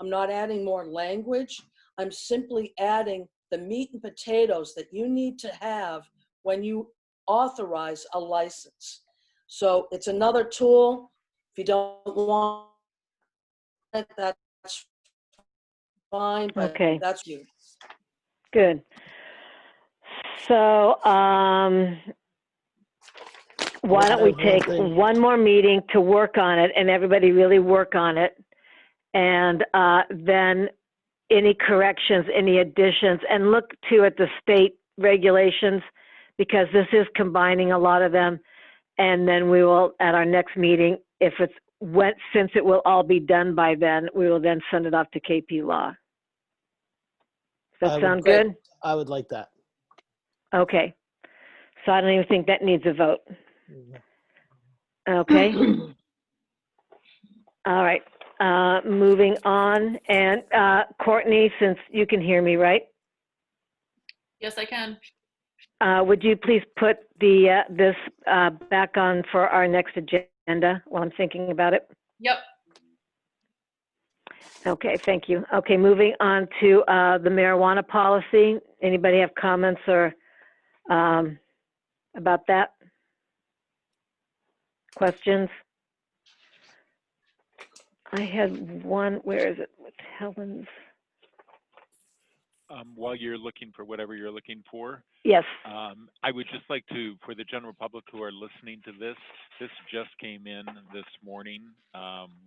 I'm not adding more language. I'm simply adding the meat and potatoes that you need to have when you authorize a license. So it's another tool. If you don't want it, that's fine, but Okay. that's you. Good. So why don't we take one more meeting to work on it and everybody really work on it, and then any corrections, any additions, and look too at the state regulations, because this is combining a lot of them. And then we will, at our next meeting, since it will all be done by then, we will then send it off to KP Law. Does that sound good? I would like that. Okay. So I don't even think that needs a vote. Okay. All right. Moving on. And Courtney, since you can hear me, right? Yes, I can. Would you please put this back on for our next agenda while I'm thinking about it? Yep. Okay, thank you. Okay, moving on to the marijuana policy. Anybody have comments or about that? Questions? I had one, where is it, with Helen's? While you're looking for whatever you're looking for, Yes. I would just like to, for the general public who are listening to this just came in this morning.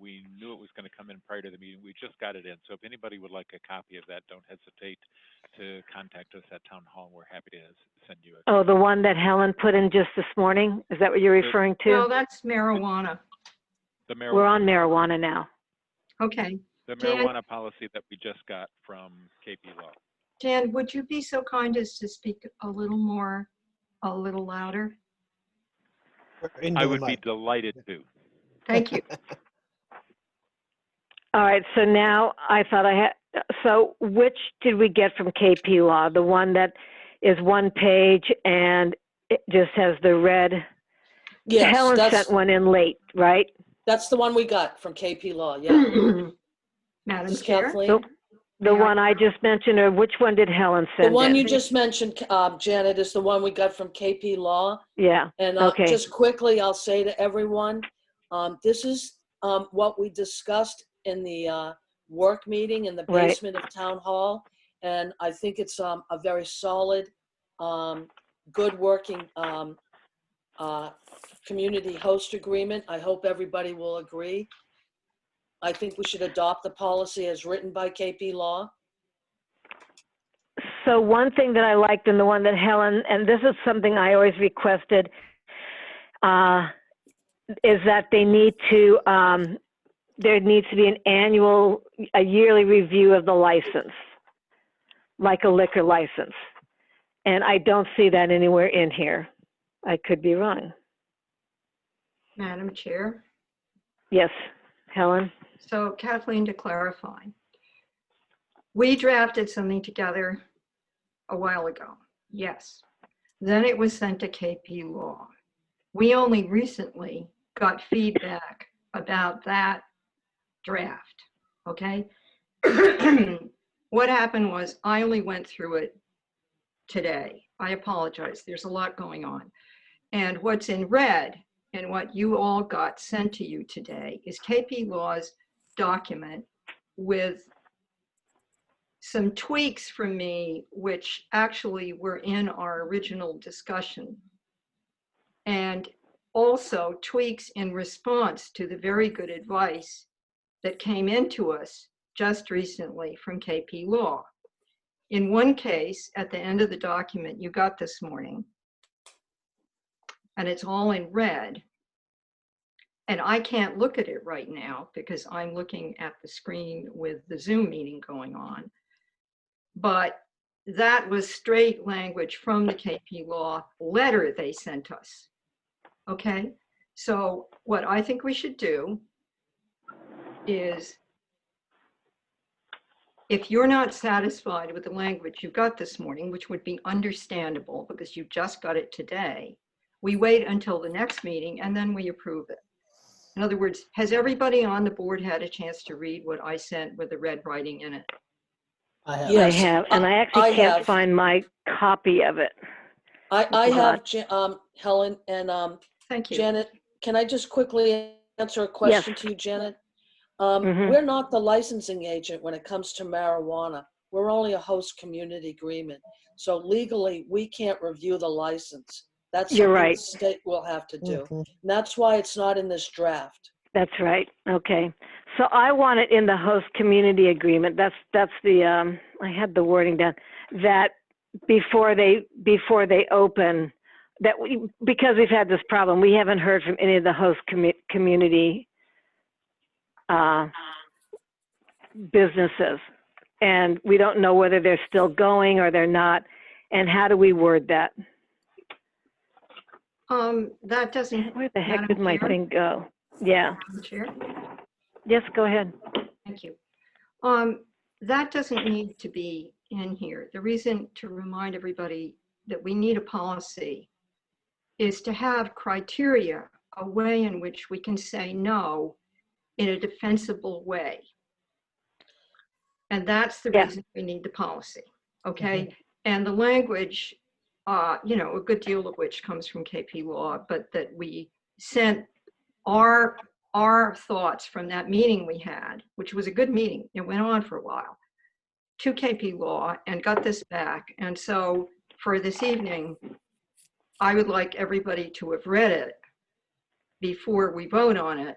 We knew it was going to come in prior to the meeting. We just got it in. So if anybody would like a copy of that, don't hesitate to contact us at Town Hall. We're happy to send you a copy. Oh, the one that Helen put in just this morning? Is that what you're referring to? No, that's marijuana. The marijuana. We're on marijuana now. Okay. The Dan, marijuana policy that we just got from KP Law. Dan, would you be so kind as to speak a little louder? I would be delighted to. Thank you. All right, so now I thought I had, so which did we get from KP Law? The one that is one page and it just has the red? Yes, Helen that's, sent one in late, right? that's the one we got from KP Law, yeah. Madam This is Chair? Kathleen. The May I- one I just mentioned, or which one did Helen The send one in? you just mentioned, Janet, is the one we got from KP Law. Yeah, And okay. just quickly, I'll say to everyone, this is what we discussed in the work meeting in the Right. basement of Town Hall. And I think it's a very solid, good working community host agreement. I hope everybody will agree. I think we should adopt the policy as written by KP Law. So one thing that I liked in the one that Helen, and this is something I always requested, is that they need to, there needs to be a yearly review of the license, like a liquor license. And I don't see that anywhere in here. I could be wrong. Madam Chair? Yes, Helen? So Kathleen, to clarify, we drafted something together a while ago, yes. Then it was sent to KP Law. We only recently got feedback about that draft, okay? What happened was I only went through it today. I apologize, there's a lot going on. And what's in red and what you all got sent to you today is KP Law's document with some tweaks from me, which actually were in our original discussion. And also tweaks in response to the very good advice that came into us just recently from KP Law. In one case, at the end of the document you got this morning, and it's all in red, and I can't look at it right now because I'm looking at the screen with the Zoom meeting going on. But that was straight language from the KP Law letter they sent us. Okay, so what I think we should do is, if you're not satisfied with the language you got this morning, which would be understandable because you just got it today, we wait until the next meeting and then we approve it. In other words, has everybody on the board had a chance to read what I sent with the red writing in it? I have. Yes, I have, and I actually can't find my copy of it. I have, Helen and Thank you. Janet, can I just quickly answer a question to you, Janet? We're not the licensing agent when it comes to marijuana. We're only a host community agreement. So legally, we can't review the license. That's You're something right. the state will have to do. Mhm. And that's why it's not in this draft. That's right. Okay. So I want it in the host community agreement. That's the, I had the wording down, that before they open, because we've had this problem, we haven't heard from any of the host community businesses. And we don't know whether they're still going or they're not. And how do we word that? That doesn't. Where the heck Madam did my Chair? thing go? Yeah. Madam Chair? Yes, go ahead. Thank you. That doesn't need to be in here. The reason to remind everybody that we need a policy is to have criteria, a way in which we can say no in a defensible way. And that's the reason we need the policy, okay? And the language, you know, a good deal of which comes from KP Law, but that we sent our thoughts from that meeting we had, which was a good meeting, it went on for a while, to KP Law and got this back. And so for this evening, I would like everybody to have read it before we vote on it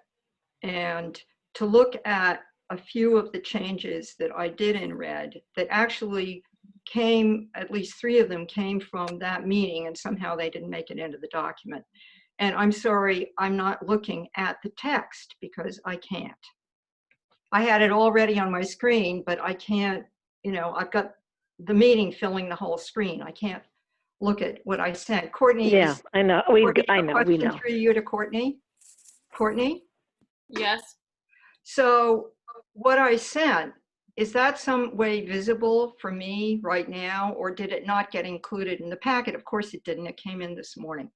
and to look at a few of the changes that I did in red that actually came, at least 3 of them came from that meeting, and somehow they didn't make it into the document. And I'm sorry, I'm not looking at the text because I can't. I had it already on my screen, but I can't, you know, I've got the meeting filling the whole screen. I can't look at what I sent. Courtney, Yeah, I know. We know. We know. Through you to Courtney. Courtney? Yes. So what I sent, is that some way visible for me right now, or did it not get included in the packet? Of course it didn't. It came in this morning.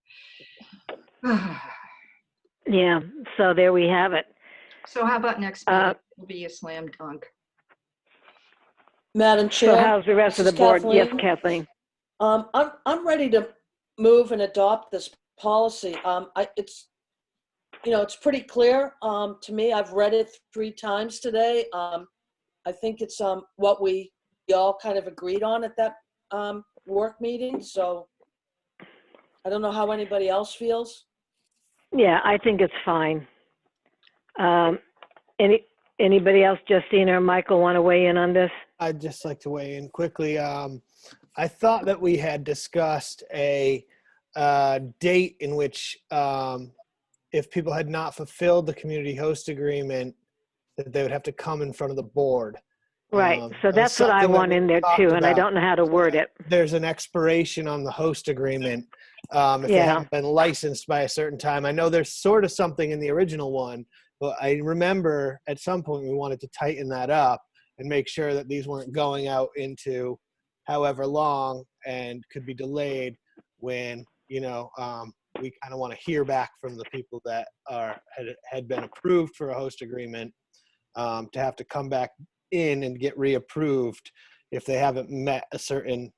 Yeah, so there we have it. So how about next meeting? It'll be a slam dunk. Madam So Chair. how's the rest of the this is board? Yes, Kathleen. Kathleen. I'm ready to move and adopt this policy. It's, it's pretty clear to me. I've read it 3 times today. I think it's what we all kind of agreed on at that work meeting. So I don't know how anybody else feels. Yeah, I think it's fine. Anybody else, Justine or Michael, want to weigh in on this? I'd just like to weigh in quickly. I thought that we had discussed a date in which if people had not fulfilled the community host agreement, that they would have to come in front of the board. Right, so that's what I want in there too, and I don't know how to word it. There's an expiration on the host agreement if they haven't been licensed by a certain time. I know there's sort of something in the original one, but I remember at some point we wanted to tighten that up and make sure that these weren't going out into however long and could be delayed when, we kind of want to hear back from the people that had been approved for a host agreement to have to come back in and get reapproved if they haven't met a certain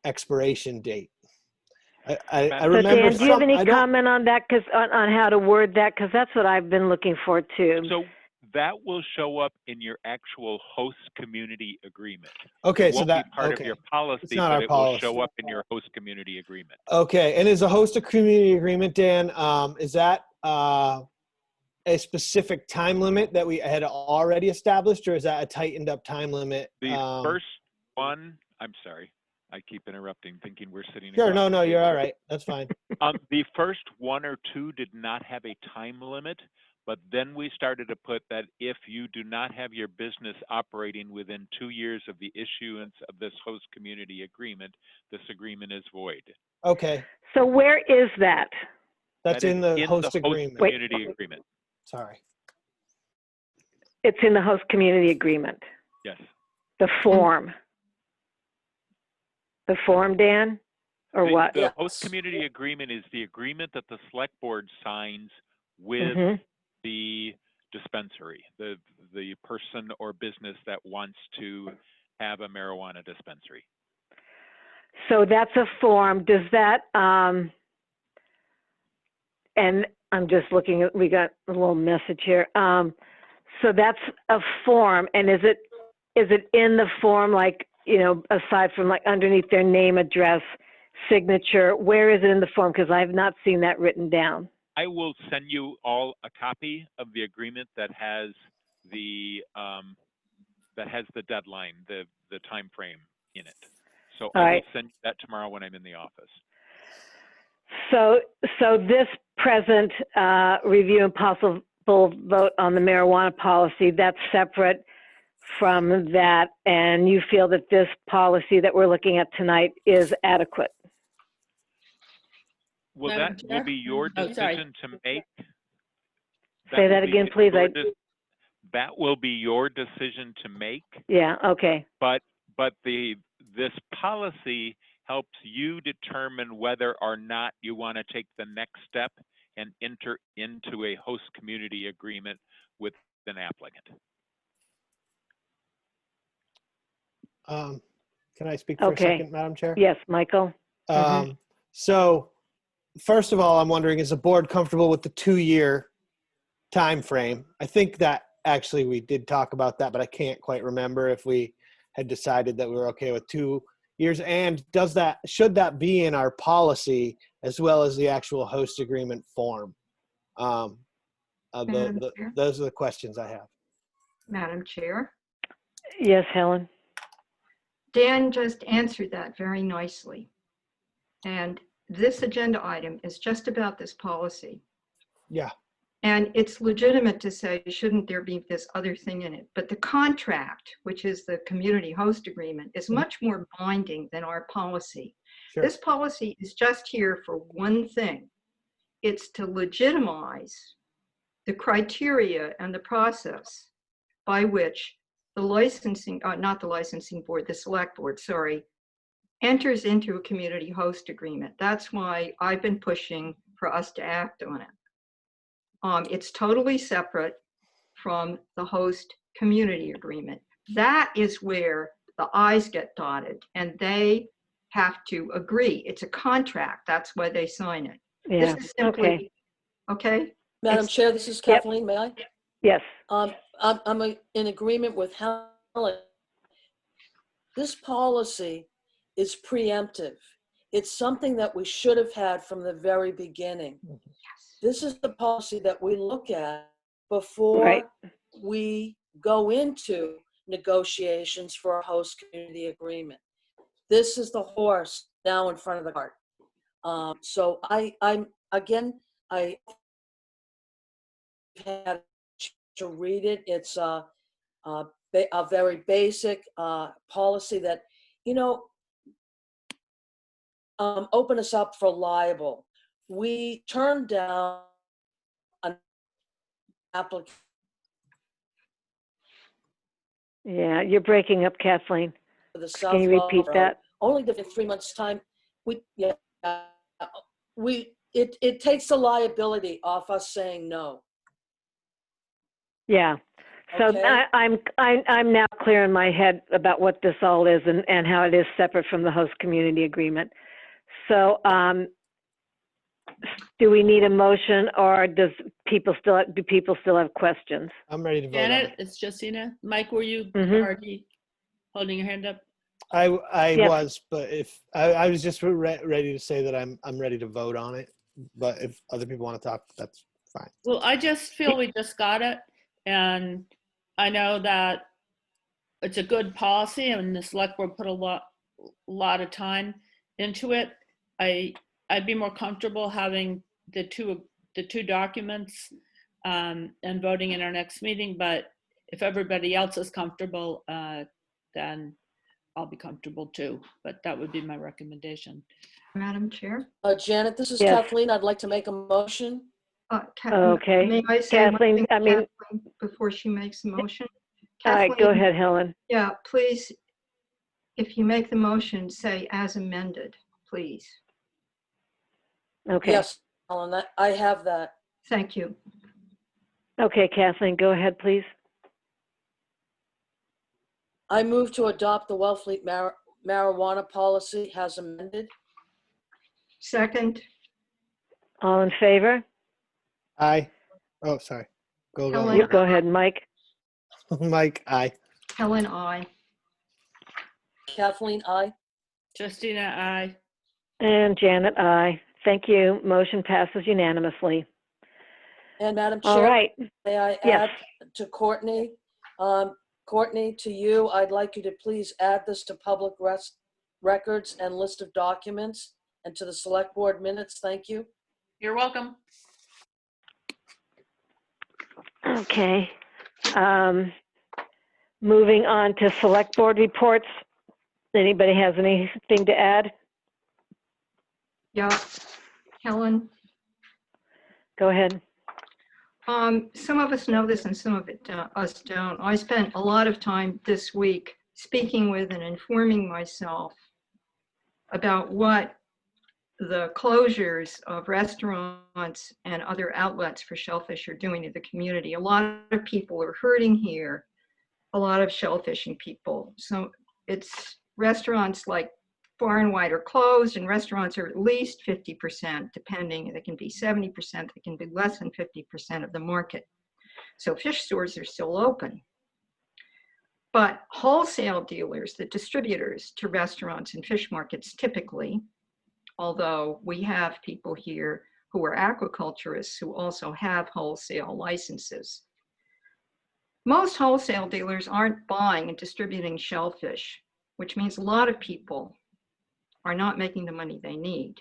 expiration date. I remember. Dan, do you have any comment on that? Because on how to word that? Because that's what I've been looking for too. So that will show up in your actual host community agreement. Okay, it won't so that be part of your policy, it's not but our it policy. will show up in your host community agreement. Okay, and is a host a community agreement, Dan? Is that a specific time limit that we had already established, or is that a tightened up time limit? The first one, I'm sorry, I keep interrupting, thinking we're sitting. Sure, no, you're all right. That's fine. The first 1 or 2 did not have a time limit, but then we started to put that if you do not have your business operating within 2 years of the issuance of this host community agreement, this agreement is void. Okay. So where is that? That's in the host agreement. Community agreement. Sorry. It's in the host community agreement. Yes. The form. The form, Dan? Or what? The host community agreement is the agreement that the select board signs with the dispensary, the person or business that wants to have a marijuana dispensary. So that's a form. Does that, and I'm just looking at, we got a little message here. So that's a form, and is it in the form, like, aside from like underneath their name, address, signature, where is it in the form? Because I have not seen that written down. I will send you all a copy of the agreement that has the deadline, the time frame in it. So I will send you that tomorrow when I'm in the office. So this present review and possible vote on the marijuana policy, that's separate from that, and you feel that this policy that we're looking at tonight is adequate? Well, that will be your decision to make. Say that again, please. That will be your decision to make. Yeah, okay. But this policy helps you determine whether or not you want to take the next step and enter into a host community agreement with an applicant. Can I speak for a second, Madam Chair? Yes, Michael. So first of all, I'm wondering, is the board comfortable with the 2-year time frame? I think that actually we did talk about that, but I can't quite remember if we had decided that we were okay with 2 years. And should that be in our policy as well as the actual host agreement form? Those are the questions I have. Madam Chair. Yes, Helen. Dan just answered that very nicely. And this agenda item is just about this policy. Yeah. And it's legitimate to say, shouldn't there be this other thing in it? But the contract, which is the community host agreement, is much more binding than our policy. Sure. This policy is just here for one thing. It's to legitimize the criteria and the process by which the licensing, not the licensing board, the select board, sorry, enters into a community host agreement. That's why I've been pushing for us to act on it. It's totally separate from the host community agreement. That is where the I's get dotted and they have to agree. It's a contract. That's why they sign it. Yeah, This is simply, okay? Madam It's- Chair, this is Kathleen, may I? yes. I'm in agreement with Helen. This policy is preemptive. It's something that we should have had from the very beginning. This is the policy that we look at before Right. we go into negotiations for a host community agreement. This is the horse now in front of the cart. So I'm again, I had to read it. It's a very basic policy that, you know, open us up for libel. We turned down an application. Yeah, you're breaking up, Kathleen. For the South Can you repeat Road, that? only in 3 months' time. It takes the liability off us saying no. Yeah. So Okay. I'm now clear in my head about what this all is and how it is separate from the host community agreement. So do we need a motion, or do people still have questions? I'm ready to vote on Janet, it. it's Justina. Mike, were you Mhm. already holding your hand up? I Yes. was, but if I was just ready to say that I'm ready to vote on it. But if other people want to talk, that's fine. Well, I just feel we just got it. And I know that it's a good policy and the select board put a lot of time into it. I'd be more comfortable having the two documents and voting in our next meeting. But if everybody else is comfortable, then I'll be comfortable too. But that would be my recommendation. Madam Chair? Janet, this is Yes. Kathleen. I'd like to make a motion. Okay. May I say one Kathleen, thing, I mean- Kathleen, before she makes the motion? All right, go Kathleen, ahead, Helen. Yeah, please, if you make the motion, say as amended, please. Okay. Yes, Ellen, I have that. Thank you. Okay, Kathleen, go ahead, please. I move to adopt the Wellfleet marijuana policy as amended. Second, All in favor? Aye. Oh, sorry. Go. Helen. You go ahead, Mike. Mike, aye. Helen, I. Kathleen, aye. Justina, aye. And Janet, aye. Thank you. Motion passes unanimously. And Madam All Chair, right. may I Yes. add to Courtney? Courtney, to you, I'd like you to please add this to public records and list of documents and to the select board minutes. Thank you. You're welcome. Okay. Moving on to select board reports. Anybody has anything to add? Yeah. Helen, Go ahead. some of us know this and some of us don't. I spent a lot of time this week speaking with and informing myself about what the closures of restaurants and other outlets for Shellfish are doing to the community. A lot of people are hurting here, a lot of shellfishing people. So it's restaurants like Far and Wide are closed, and restaurants are at least 50%, depending. They can be 70%, they can be less than 50% of the market. So fish stores are still open. But wholesale dealers, the distributors to restaurants and fish markets typically, although we have people here who are aquaculturists who also have wholesale licenses. Most wholesale dealers aren't buying and distributing shellfish, which means a lot of people are not making the money they need.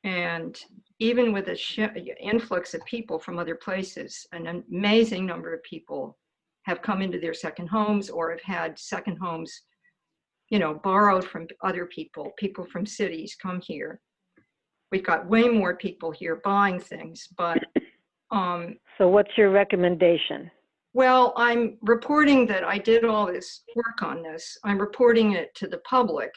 And even with an influx of people from other places, an amazing number of people have come into their second homes or have had second homes, you know, borrowed from other people. People from cities come here. We've got way more people here buying things, but So what's your recommendation? Well, I'm reporting that I did all this work on this. I'm reporting it to the public.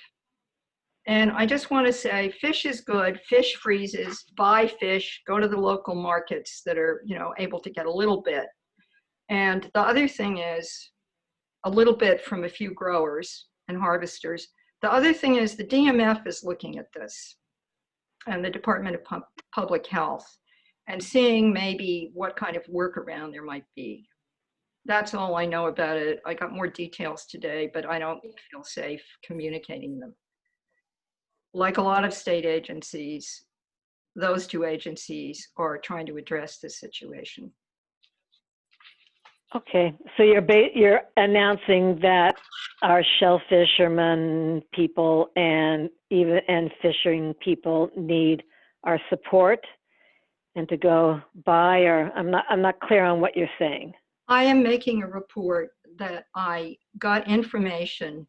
And I just want to say, fish is good. Fish freezes, buy fish, go to the local markets that are, able to get a little bit. And the other thing is a little bit from a few growers and harvesters. The other thing is the DMF is looking at this, and the Department of Public Health, and seeing maybe what kind of workaround there might be. That's all I know about it. I got more details today, but I don't feel safe communicating them. Like a lot of state agencies, those two agencies are trying to address this situation. Okay, so you're announcing that our shellfishermen people and fishing people need our support and to go buy, or I'm not clear on what you're saying. I am making a report that I got information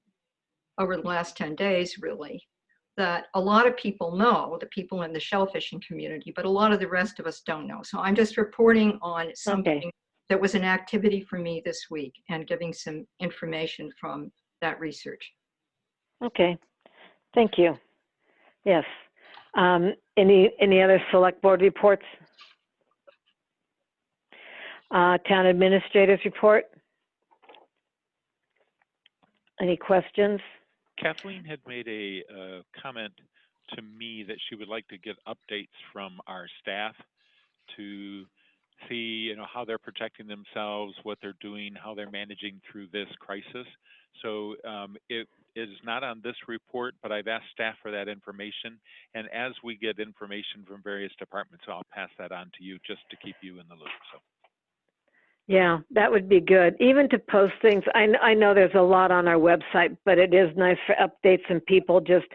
over the last 10 days, really, that a lot of people know, the people in the shellfishing community, but a lot of the rest of us don't know. So I'm just reporting on something that was an activity for me this week and giving some information from that research. Okay, thank you. Yes. Any other select board reports? Town administrators report? Any questions? Kathleen had made a comment to me that she would like to get updates from our staff to see, how they're protecting themselves, what they're doing, how they're managing through this crisis. So it is not on this report, but I've asked staff for that information. And as we get information from various departments, I'll pass that on to you just to keep you in the loop. So. Yeah, that would be good. Even to post things, I know there's a lot on our website, but it is nice for updates and people just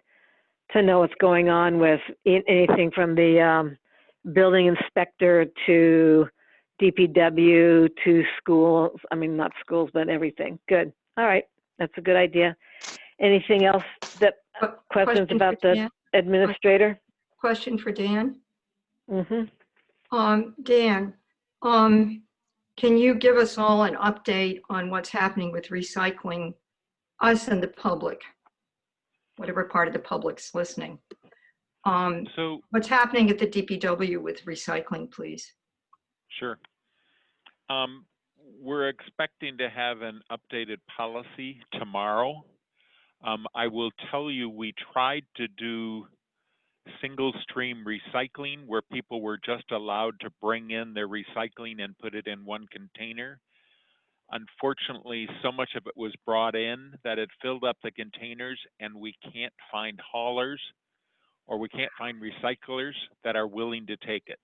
to know what's going on with anything from the building inspector to DPW to schools. I mean, not schools, but everything. Good. All right. That's a good idea. Anything else questions about the Dan? administrator? Question for Dan. Mm-hmm. Dan, can you give us all an update on what's happening with recycling, us and the public, whatever part of the public's listening? So what's happening at the DPW with recycling, please? Sure. We're expecting to have an updated policy tomorrow. I will tell you, we tried to do single stream recycling where people were just allowed to bring in their recycling and put it in one container. Unfortunately, so much of it was brought in that it filled up the containers, and we can't find haulers or we can't find recyclers that are willing to take it.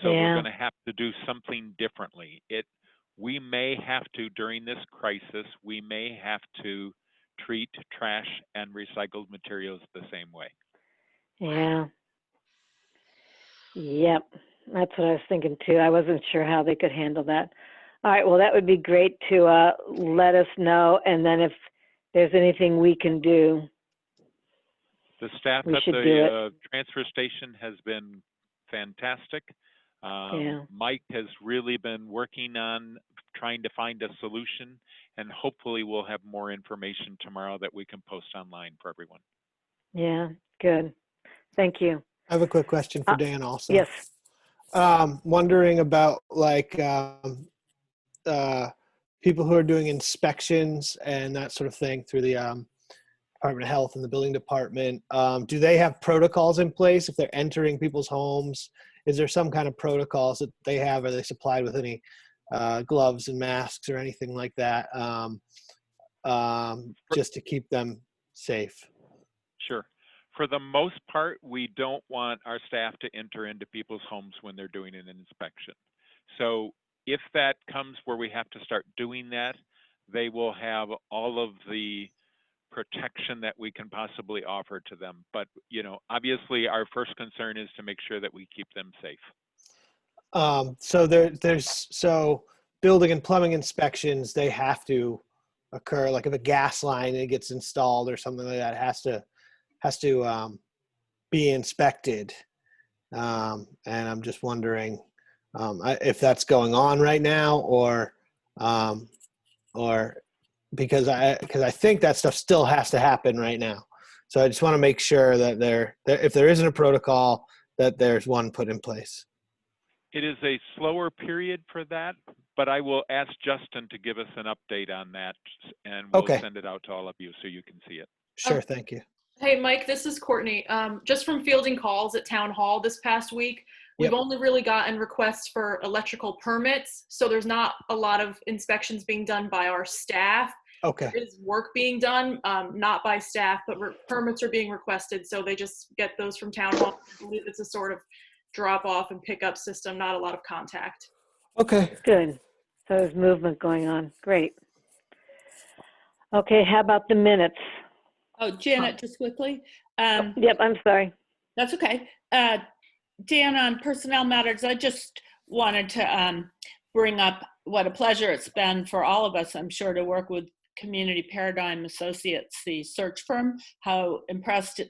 So we're going to have to do something differently. We may have to, during this crisis, we may have to treat trash and recycled materials the same way. Yeah. Yep. That's what I was thinking too. I wasn't sure how they could handle that. All right. Well, that would be great to let us know. And then if there's anything we can do, the staff at the transfer station has been fantastic. Mike has really been working on trying to find a solution, and hopefully we'll have more information tomorrow that we can post online for everyone. Yeah, good. Thank you. I have a quick question for Dan also. Yes. Wondering about people who are doing inspections and that sort of thing through the Department of Health and the building department. Do they have protocols in place if they're entering people's homes? Is there some kind of protocols that they have? Are they supplied with any gloves and masks or anything like that just to keep them safe? Sure. For the most part, we don't want our staff to enter into people's homes when they're doing an inspection. So if that comes where we have to start doing that, they will have all of the protection that we can possibly offer to them. But, obviously our first concern is to make sure that we keep them safe. So building and plumbing inspections, they have to occur. Like if a gas line gets installed or something like that, has to be inspected. And I'm just wondering if that's going on right now, or or because I think that stuff still has to happen right now. So I just want to make sure that if there isn't a protocol, that there's one put in place. It is a slower period for that, but I will ask Justin to give us an update on that, and we'll Okay. send it out to all of you so you can see it. Sure, thank you. Hey, Mike, this is Courtney. Just from fielding calls at Town Hall this past week, we've Yep. only really gotten requests for electrical permits, so there's not a lot of inspections being done by our staff. Okay. There is work being done, not by staff, but permits are being requested, so they just get those from Town Hall. I believe it's a sort of drop-off and pick-up system, not a lot of contact. Okay. Good. So there's movement going on. Great. Okay, how about the minutes? Oh, Janet, just quickly. Yep, I'm sorry. That's okay. Dan, on personnel matters, I just wanted to bring up what a pleasure it's been for all of us, I'm sure, to work with Community Paradigm Associates, the search firm, how impressed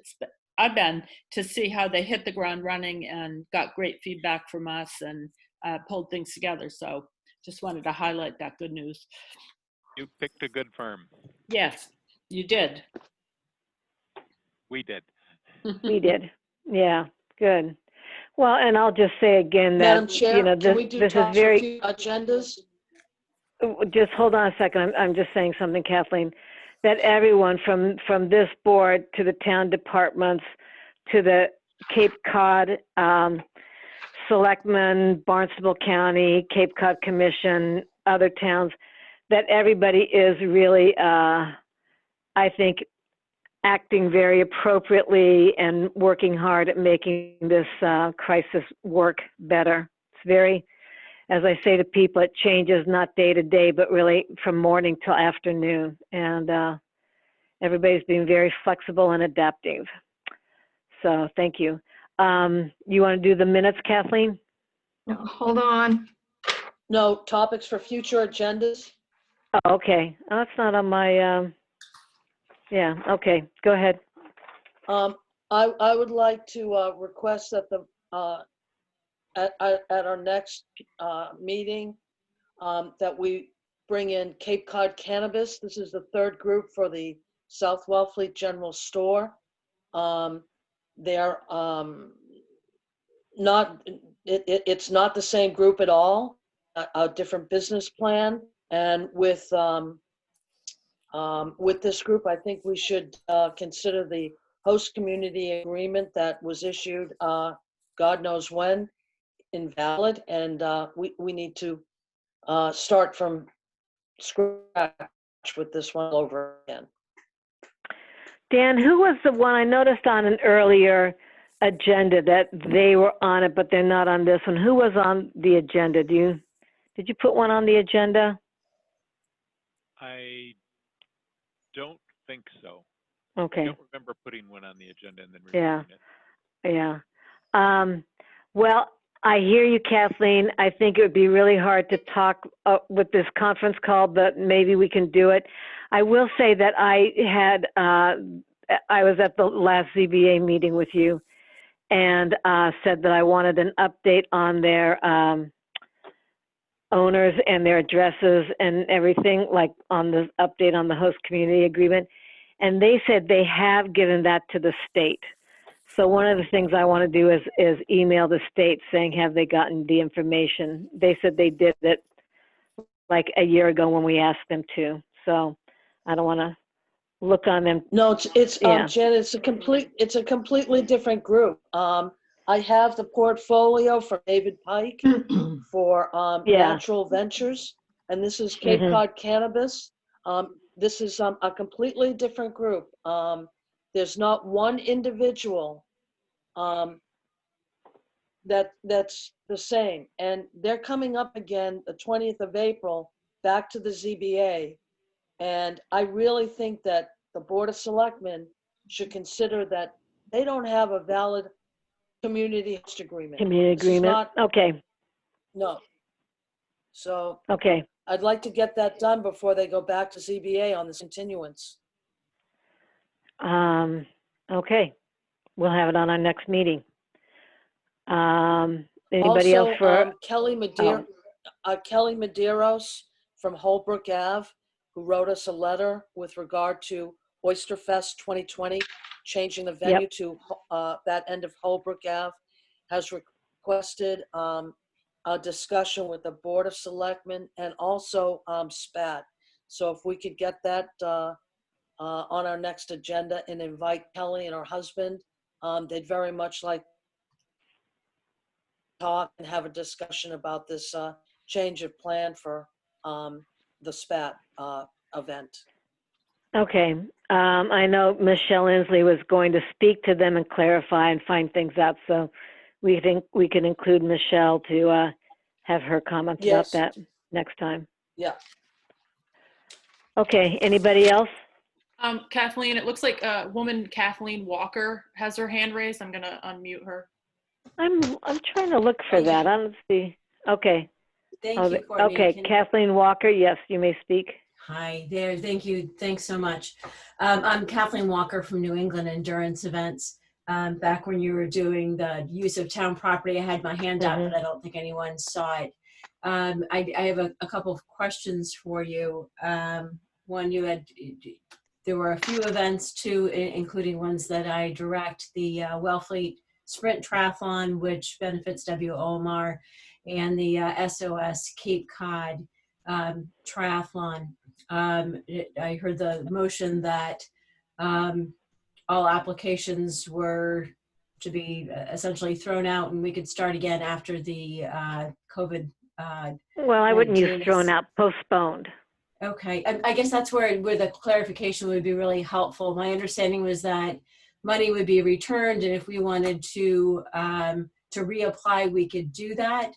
I've been to see how they hit the ground running and got great feedback from us and pulled things together. So just wanted to highlight that good news. You picked a good firm. Yes, you did. We did. We did. Yeah, good. Well, and I'll just say again that, Madam Chair, you know, can we do this is topics for very, future agendas? just hold on a second. I'm just saying something, Kathleen, that everyone from this board to the town departments to the Cape Cod Selectmen, Barnstable County, Cape Cod Commission, other towns, that everybody is really, I think, acting very appropriately and working hard at making this crisis work better. It's very, as I say to people, it changes not day to day, but really from morning till afternoon. And everybody's being very flexible and adaptive. So thank you. You want to do the minutes, Kathleen? No, hold on. No, topics for future agendas? Oh, okay. Oh, that's not on my, yeah, okay, go ahead. I would like to request that at our next meeting, that we bring in Cape Cod Cannabis. This is the third group for the South Wellfleet General Store. They're not, it's not the same group at all, a different business plan. And with this group, I think we should consider the host community agreement that was issued God knows when invalid, and we need to start from scratch with this one over again. Dan, who was the one I noticed on an earlier agenda that they were on it, but they're not on this one? Who was on the agenda? Did you put one on the agenda? I don't think so. Okay. I don't remember putting one on the agenda and then Yeah. removing it. Yeah. Well, I hear you, Kathleen. I think it would be really hard to talk with this conference call, but maybe we can do it. I will say that I was at the last ZBA meeting with you and said that I wanted an update on their owners and their addresses and everything, like on the update on the host community agreement. And they said they have given that to the state. So one of the things I want to do is email the state saying, have they gotten the information? They said they did it like a year ago when we asked them to. So I don't want to look on them. No, it's Yeah. Jen, it's a completely different group. I have the portfolio for David Pike for Yeah. Natural Ventures, and this is Cape Cod Cannabis. This is a completely different group. There's not one individual that's the same, and they're coming up again the 20th of April back to the ZBA, and I really think that the Board of Selectmen should consider that they don't have a valid community host agreement. Community This is agreement. not- Okay. No. So Okay. I'd like to get that done before they go back to ZBA on this continuance. Okay. We'll have it on our next meeting. Anybody Also, else for? Kelly Medeiros from Holbrook Ave, who wrote us a letter with regard to Oysterfest 2020, changing the venue to that end of Holbrook Ave, has requested a discussion with the Board of Selectmen and also SPAT. So if we could get that on our next agenda and invite Kelly and her husband, they'd very much like to talk and have a discussion about this change of plan for the SPAT event. Okay. I know Michelle Inslee was going to speak to them and clarify and find things out. So we think we can include Michelle to have her comments about that next time. Yeah. Okay. Anybody else? Kathleen, it looks like woman Kathleen Walker has her hand raised. I'm gonna unmute her. I'm trying to look for that. I don't see. Okay. Thank you, Courtney. Okay, Kathleen Walker. Yes, you may speak. Hi there. Thank you. Thanks so much. I'm Kathleen Walker from New England Endurance Events. Back when you were doing the use of town property, I had my hand up, but I don't think anyone saw it. I have a couple of questions for you. One, there were a few events too, including ones that I direct, the Wellfleet Sprint Triathlon, which benefits WOMR, and the SOS Cape Cod Triathlon. I heard the motion that all applications were to be essentially thrown out and we could start again after the COVID. Well, I wouldn't use thrown out, postponed. Okay, I guess that's where the clarification would be really helpful. My understanding was that money would be returned, and if we wanted to reapply, we could do that.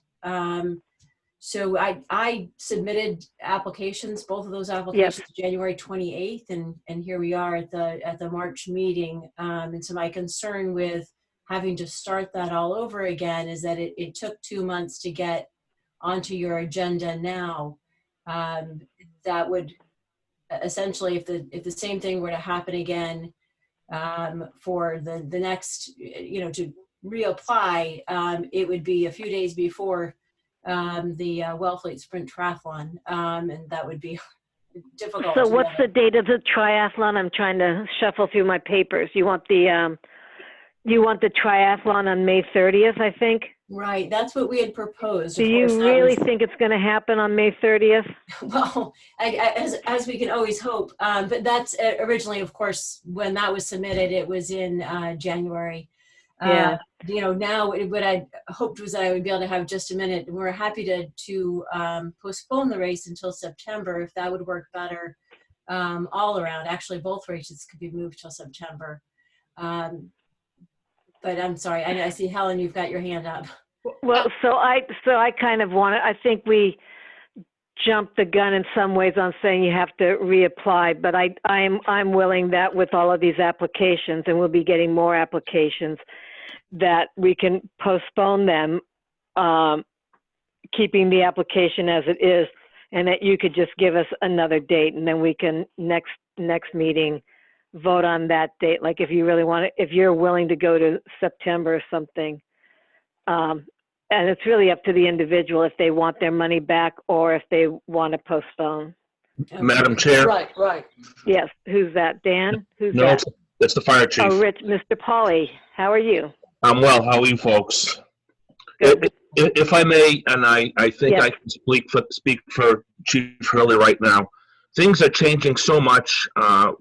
So I submitted applications, both of those applications, January 28th, and here we are at the March meeting. And so my concern with having to start that all over again is that it took 2 months to get onto your agenda now. That would essentially, if the same thing were to happen again for the next, to reapply, it would be a few days before the Wellfleet Sprint Triathlon, and that would be difficult. So what's the date of the triathlon? I'm trying to shuffle through my papers. You want the triathlon on May 30th, I think? Right, that's what we had proposed. Do you really think it's going to happen on May 30th? Well, as we can always hope, but that's originally, of course, when that was submitted, it was in January. Yeah. Now what I hoped was that I would be able to have just a minute. We're happy to postpone the race until September if that would work better all around. Actually, both races could be moved till September. But I'm sorry, I see Helen, you've got your hand up. Well, so I kind of I think we jumped the gun in some ways on saying you have to reapply, but I'm willing that with all of these applications, and we'll be getting more applications, that we can postpone them, keeping the application as it is, and that you could just give us another date, and then we can next meeting vote on that date. Like if you really want to, if you're willing to go to September or something. And it's really up to the individual if they want their money back or if they want to postpone. Madam Chair. Right. Yes. Who's that? Dan? Who's no, that? That's the fire chief. Oh, Rich, Mr. Pauly. How are you? I'm well. How are you folks? Good. If I may, and I think Yes. I can speak for Chief Hurley right now. Things are changing so much.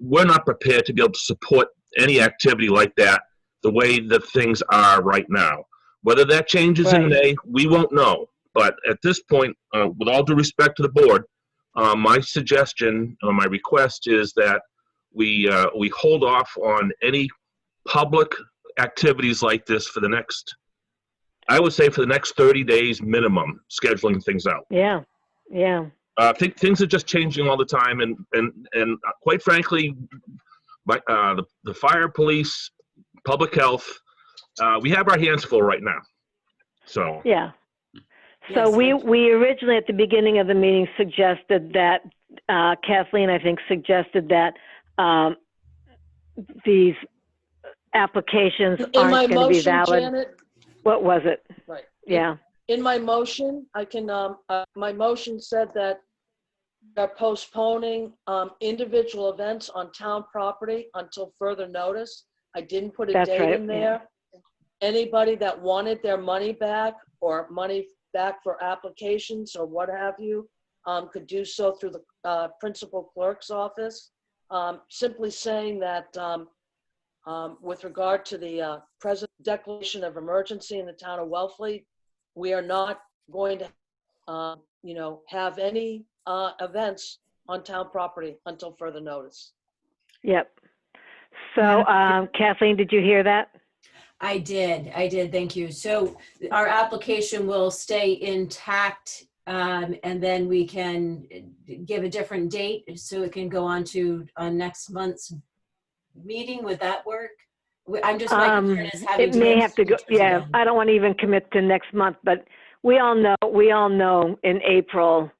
We're not prepared to be able to support any activity like that the way that things are right now. Whether that changes in May, we won't know. But at this point, with all due respect to the board, my suggestion, my request is that we hold off on any public activities like this for the next, I would say for the next 30 days minimum, scheduling things out. Yeah. Things are just changing all the time, and quite frankly, the fire, police, public health, we have our hands full right now. So yeah. So we originally at the beginning of the meeting suggested that Kathleen, I think, suggested that these applications aren't going to be valid. Janet, what was it? Right. Yeah. In my motion, I can. My motion said that are postponing individual events on town property until further notice. I didn't put a That's date right, in there. Anybody that wanted their money back or money back for applications or what have you could do so through the principal clerk's office. Simply saying that with regard to the present declaration of emergency in the town of Wellfleet, we are not going to, have any events on town property until further notice. Yep. So, Kathleen, did you hear that? I did, thank you. So our application will stay intact, and then we can give a different date so it can go on to next month's meeting. Would that work? I'm just, my concern is having it may have to go, signatures yeah, again. I don't want to even commit to next month, but we all know in April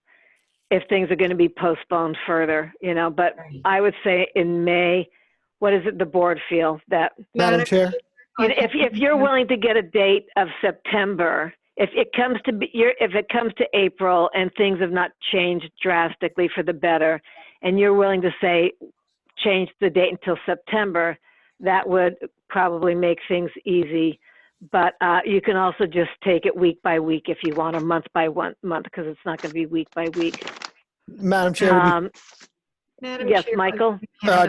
if things are going to be postponed further, but Right. I would say in May, what does the board feel that? Madam Chair? If you're willing to get a date of September, if it comes to April and things have not changed drastically for the better, and you're willing to say change the date until September, that would probably make things easy. But you can also just take it week by week if you want, or month by month, because it's not going to be week by week. Madam Chair, Yes, Chair, Michael?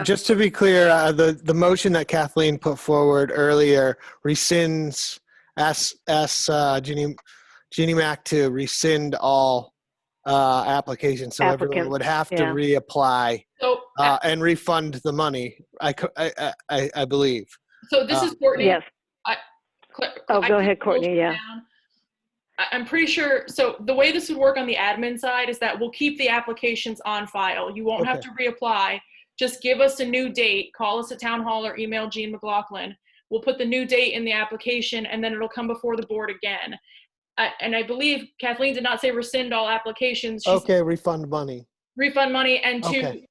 just to be clear, the motion that Kathleen put forward earlier rescinds, asks Jeannie Mac to rescind all applications, so everyone Applicants, would have to yeah. reapply So, and refund the money, I believe. so this is Courtney. Yes. I Go took ahead, the Courtney, motion yeah. down. I'm pretty sure, so the way this would work on the admin side is that we'll keep the applications on file. You won't have to reapply. Just give us a new date, call us at town hall or email Jean Mclaughlin. We'll put the new date in the application and then it'll come before the board again. And I believe Kathleen did not say rescind all applications. She Okay, refund money. refund money and Okay.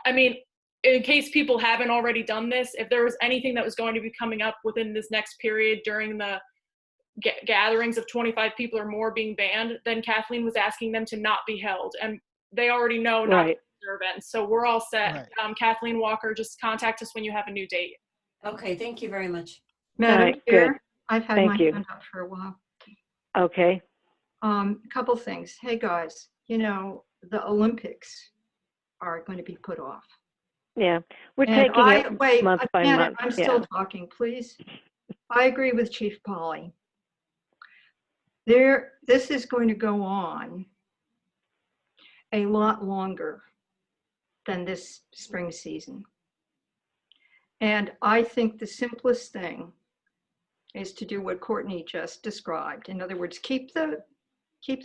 I mean, in case people haven't already done this, if there was anything that was going to be coming up within this next period during the gatherings of 25 people or more being banned, then Kathleen was asking them to not be held. And they already know not to Right. do their events. So we're all set. Right. Kathleen Walker, just contact us when you have a new date. Okay, thank you very much. Madam All right, Chair, good. I've had Thank my you. hand up for a while. Okay. A couple things. Hey guys, the Olympics are going to be put off. Yeah, we're And taking it wait, month by Janet, month. I'm Yeah. still talking, please. I agree with Chief Polly. This is going to go on a lot longer than this spring season. And I think the simplest thing is to do what Courtney just described. In other words, keep the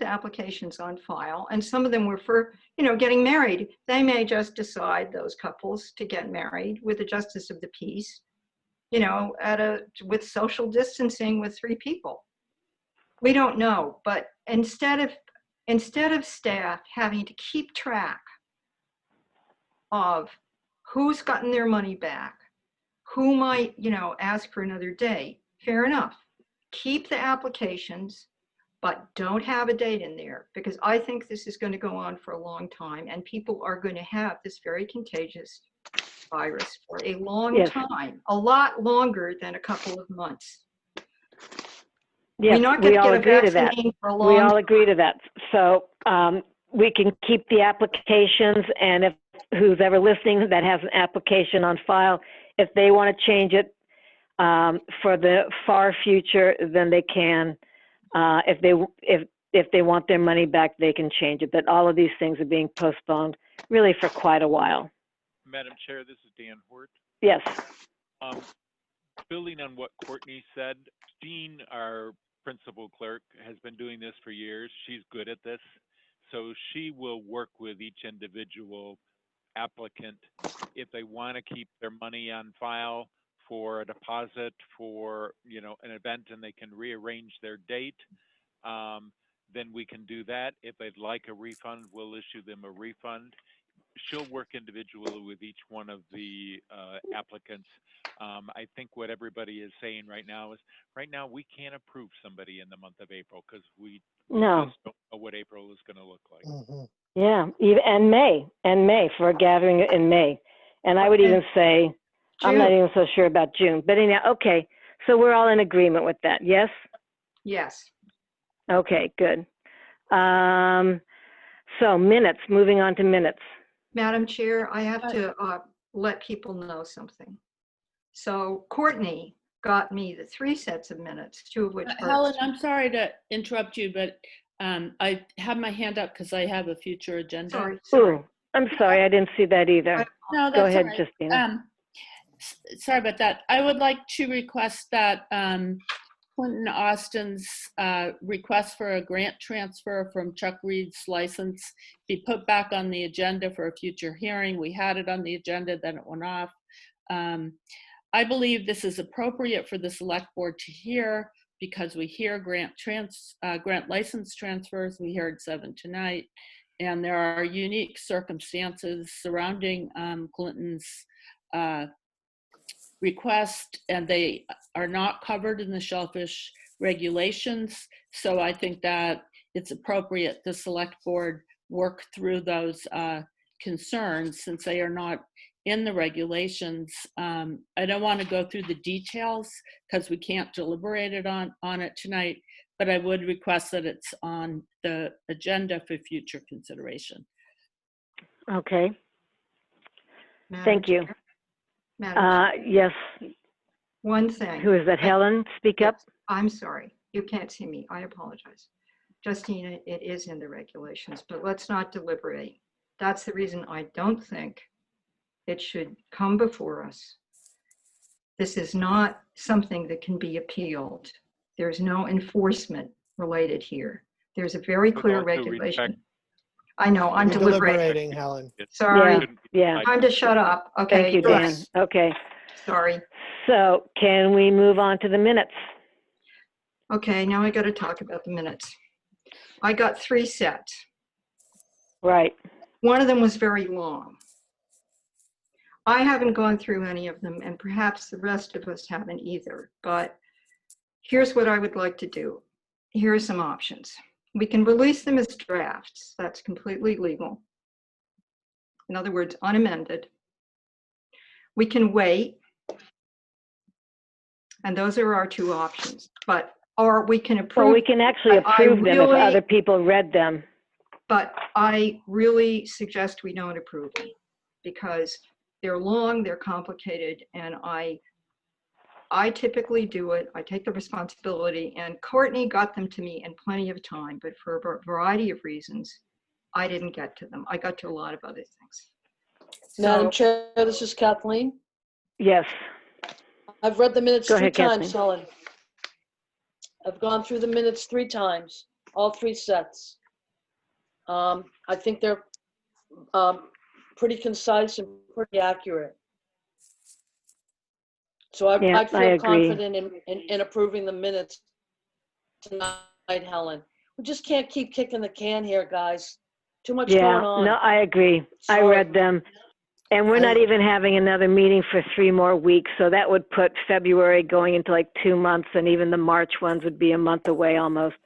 applications on file. And some of them were for, getting married. They may just decide, those couples, to get married with the justice of the peace, with social distancing with 3 people. We don't know, but instead of staff having to keep track of who's gotten their money back, who might, ask for another date, fair enough. Keep the applications, but don't have a date in there, because I think this is going to go on for a long time and people are going to have this very contagious virus for a long time, a lot longer than a couple of months. Yes, We're not we going all to agree get to a that. vaccine for a We long all agree to that. So we can keep the applications, and if who's ever listening that has an application on file, if they want to change it for the far future, then they can. If they want their money back, they can change it. But all of these things are being postponed really for quite a while. Madam Chair, this is Dan Hort. Yes. Building on what Courtney said, Jean, our principal clerk, has been doing this for years. She's good at this. So she will work with each individual applicant if they want to keep their money on file for a deposit for an event and they can rearrange their date, then we can do that. If they'd like a refund, we'll issue them a refund. She'll work individually with each one of the applicants. I think what everybody is saying right now is, we can't approve somebody in the month of April because we No. just don't know what April is going to look like. Mhm. Yeah, and May for a gathering in May. And I would Okay. even say, I'm not June. even so sure about June, but anyhow, okay. So we're all in agreement with that, yes? Yes. Okay, good. So minutes, moving on to minutes. Madam Chair, I have to let people know something. So Courtney got me the 3 sets of minutes, 2 of which are. Helen, I'm sorry to interrupt you, but I have my hand up because I have a future agenda. Sorry. Ooh, I'm sorry, I didn't see that either. No, that's Go ahead, all right. Justina. Sorry about that. I would like to request that Clinton Austin's request for a grant transfer from Chuck Reed's license be put back on the agenda for a future hearing. We had it on the agenda, then it went off. I believe this is appropriate for the select board to hear because we hear grant license transfers. We heard 7 tonight, and there are unique circumstances surrounding Clinton's request, and they are not covered in the Shellfish regulations. So I think that it's appropriate the select board work through those concerns since they are not in the regulations. I don't want to go through the details because we can't deliberate it on it tonight, but I would request that it's on the agenda for future consideration. Okay, Madam thank you. Chair. Madam Chair, Yes, one thing. who is that? Helen, speak up. Yes, I'm sorry. You can't see me. I apologize. Justina, it is in the regulations, but let's not deliberate. That's the reason I don't think it should come before us. This is not something that can be appealed. There's no enforcement related here. There's a very With clear all due regulation. respect, I know, I'm We're deliberating. Helen. Sorry. Yeah. Time to shut up. Okay. Thank you, Dan. Okay, Sorry. so can we move on to the minutes? Okay, now I got to talk about the minutes. I got 3 sets. Right. One of them was very long. I haven't gone through any of them, and perhaps the rest of us haven't either, but here's what I would like to do. Here are some options. We can release them as drafts. That's completely legal. In other words, unamended. We can wait, and those are our 2 options, or we can approve. Well, we can actually approve them if other people read them. But I really suggest we don't approve them because they're long, they're complicated, and I typically do it. I take the responsibility, and Courtney got them to me in plenty of time, but for a variety of reasons, I didn't get to them. I got to a lot of other things. Madam Chair, this is Kathleen. Yes. I've read the minutes Go 3 ahead, times, Kathleen. Helen. I've gone through the minutes 3 times, all 3 sets. I think they're pretty concise and pretty accurate. So I feel confident in approving the minutes tonight, Helen. We just can't keep kicking the can here, guys. Too much going on. No, I agree. Sorry. I read them. And we're not even having another meeting for 3 more weeks. So that would put February going into like 2 months, and even the March ones would be a month away almost.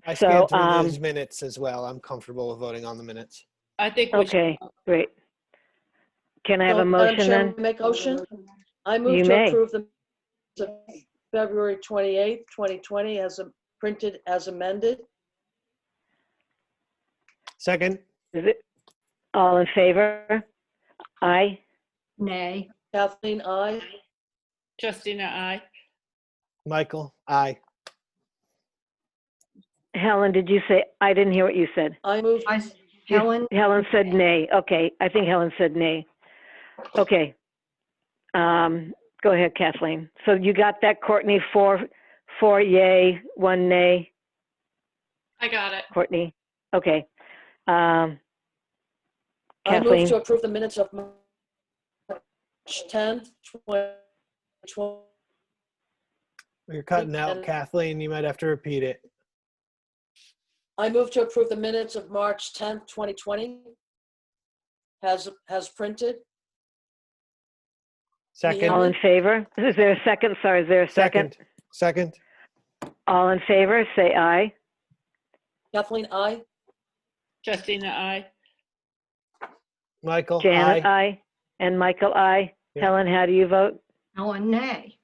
I scanned through those minutes as well. I'm comfortable with voting on the minutes. I think okay, great. Can I have a motion then? Make motion? I move You to may. approve the February 28th, 2020 as printed as amended. Second. Is it all in favor? Aye. Nay. Kathleen, aye. Justina, aye. Michael, aye. Helen, did you say, I didn't hear what you said. I move. Helen? Helen said nay. Okay, I think Helen said nay. Okay. Go ahead, Kathleen. So you got that, Courtney, 4 yay, 1 nay? I got it. Courtney, okay. I Kathleen? move to approve the minutes of March 10th, 2020. You're cutting out, Kathleen. You might have to repeat it. I move to approve the minutes of March 10th, 2020 as printed. Second. All in favor? Is there a second? Sorry, is there a second? Second. All in favor, say aye. Kathleen, aye. Justina, aye. Michael, Janet, aye. aye. And Michael, aye. Yeah. Helen, how do you vote? Ellen, nay.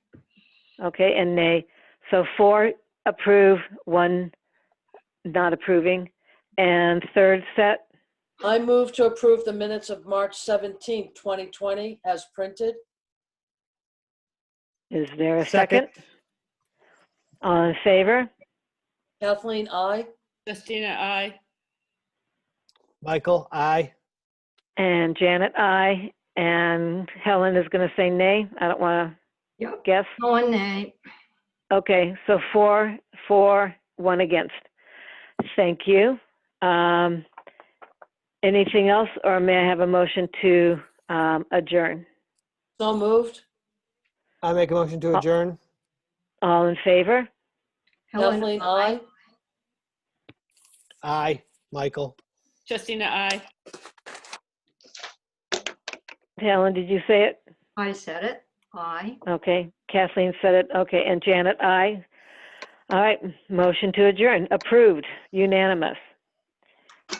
Okay, and nay. So 4 approve, 1 not approving. And third set, I move to approve the minutes of March 17th, 2020 as printed. is there a Second. second? All in favor? Kathleen, I. Justina, I. Michael, aye. And Janet, aye. And Helen is going to say nay. I don't want to Yep. guess. Ellen, nay. Okay, so 4 for, 1 against. Thank you. Anything else, or may I have a motion to adjourn? So moved. I make a motion to adjourn. All in favor? Helen, Kathleen, aye. I. Aye. Michael. Justina, I. Helen, did you say it? I said it. Aye. Okay, Kathleen said it. Okay, and Janet, aye. All right, motion to adjourn, approved, unanimous.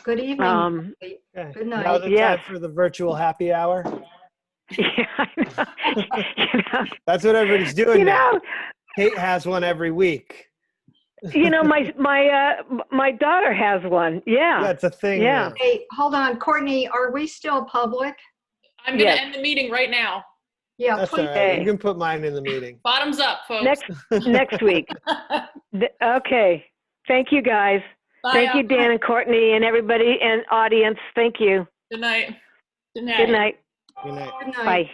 Good evening. Okay. Good Now night. the Yes. time for the virtual happy hour. Yeah, I know. That's what everybody's doing You now. know, Kate has one every week. my daughter has one. Yeah, Yeah. it's a thing Yeah. now. Hey, hold on, Courtney, are we still public? I'm going to Yes. end the meeting right now. Yeah, That's all please. right. You Okay. can put mine in the meeting. Bottoms up, folks. Next week. Okay. Thank you, guys. Bye, Thank you, y'all. Dan and Courtney and everybody and audience. Thank you. Good night. Good night. Good night. Good night. Good night. Bye.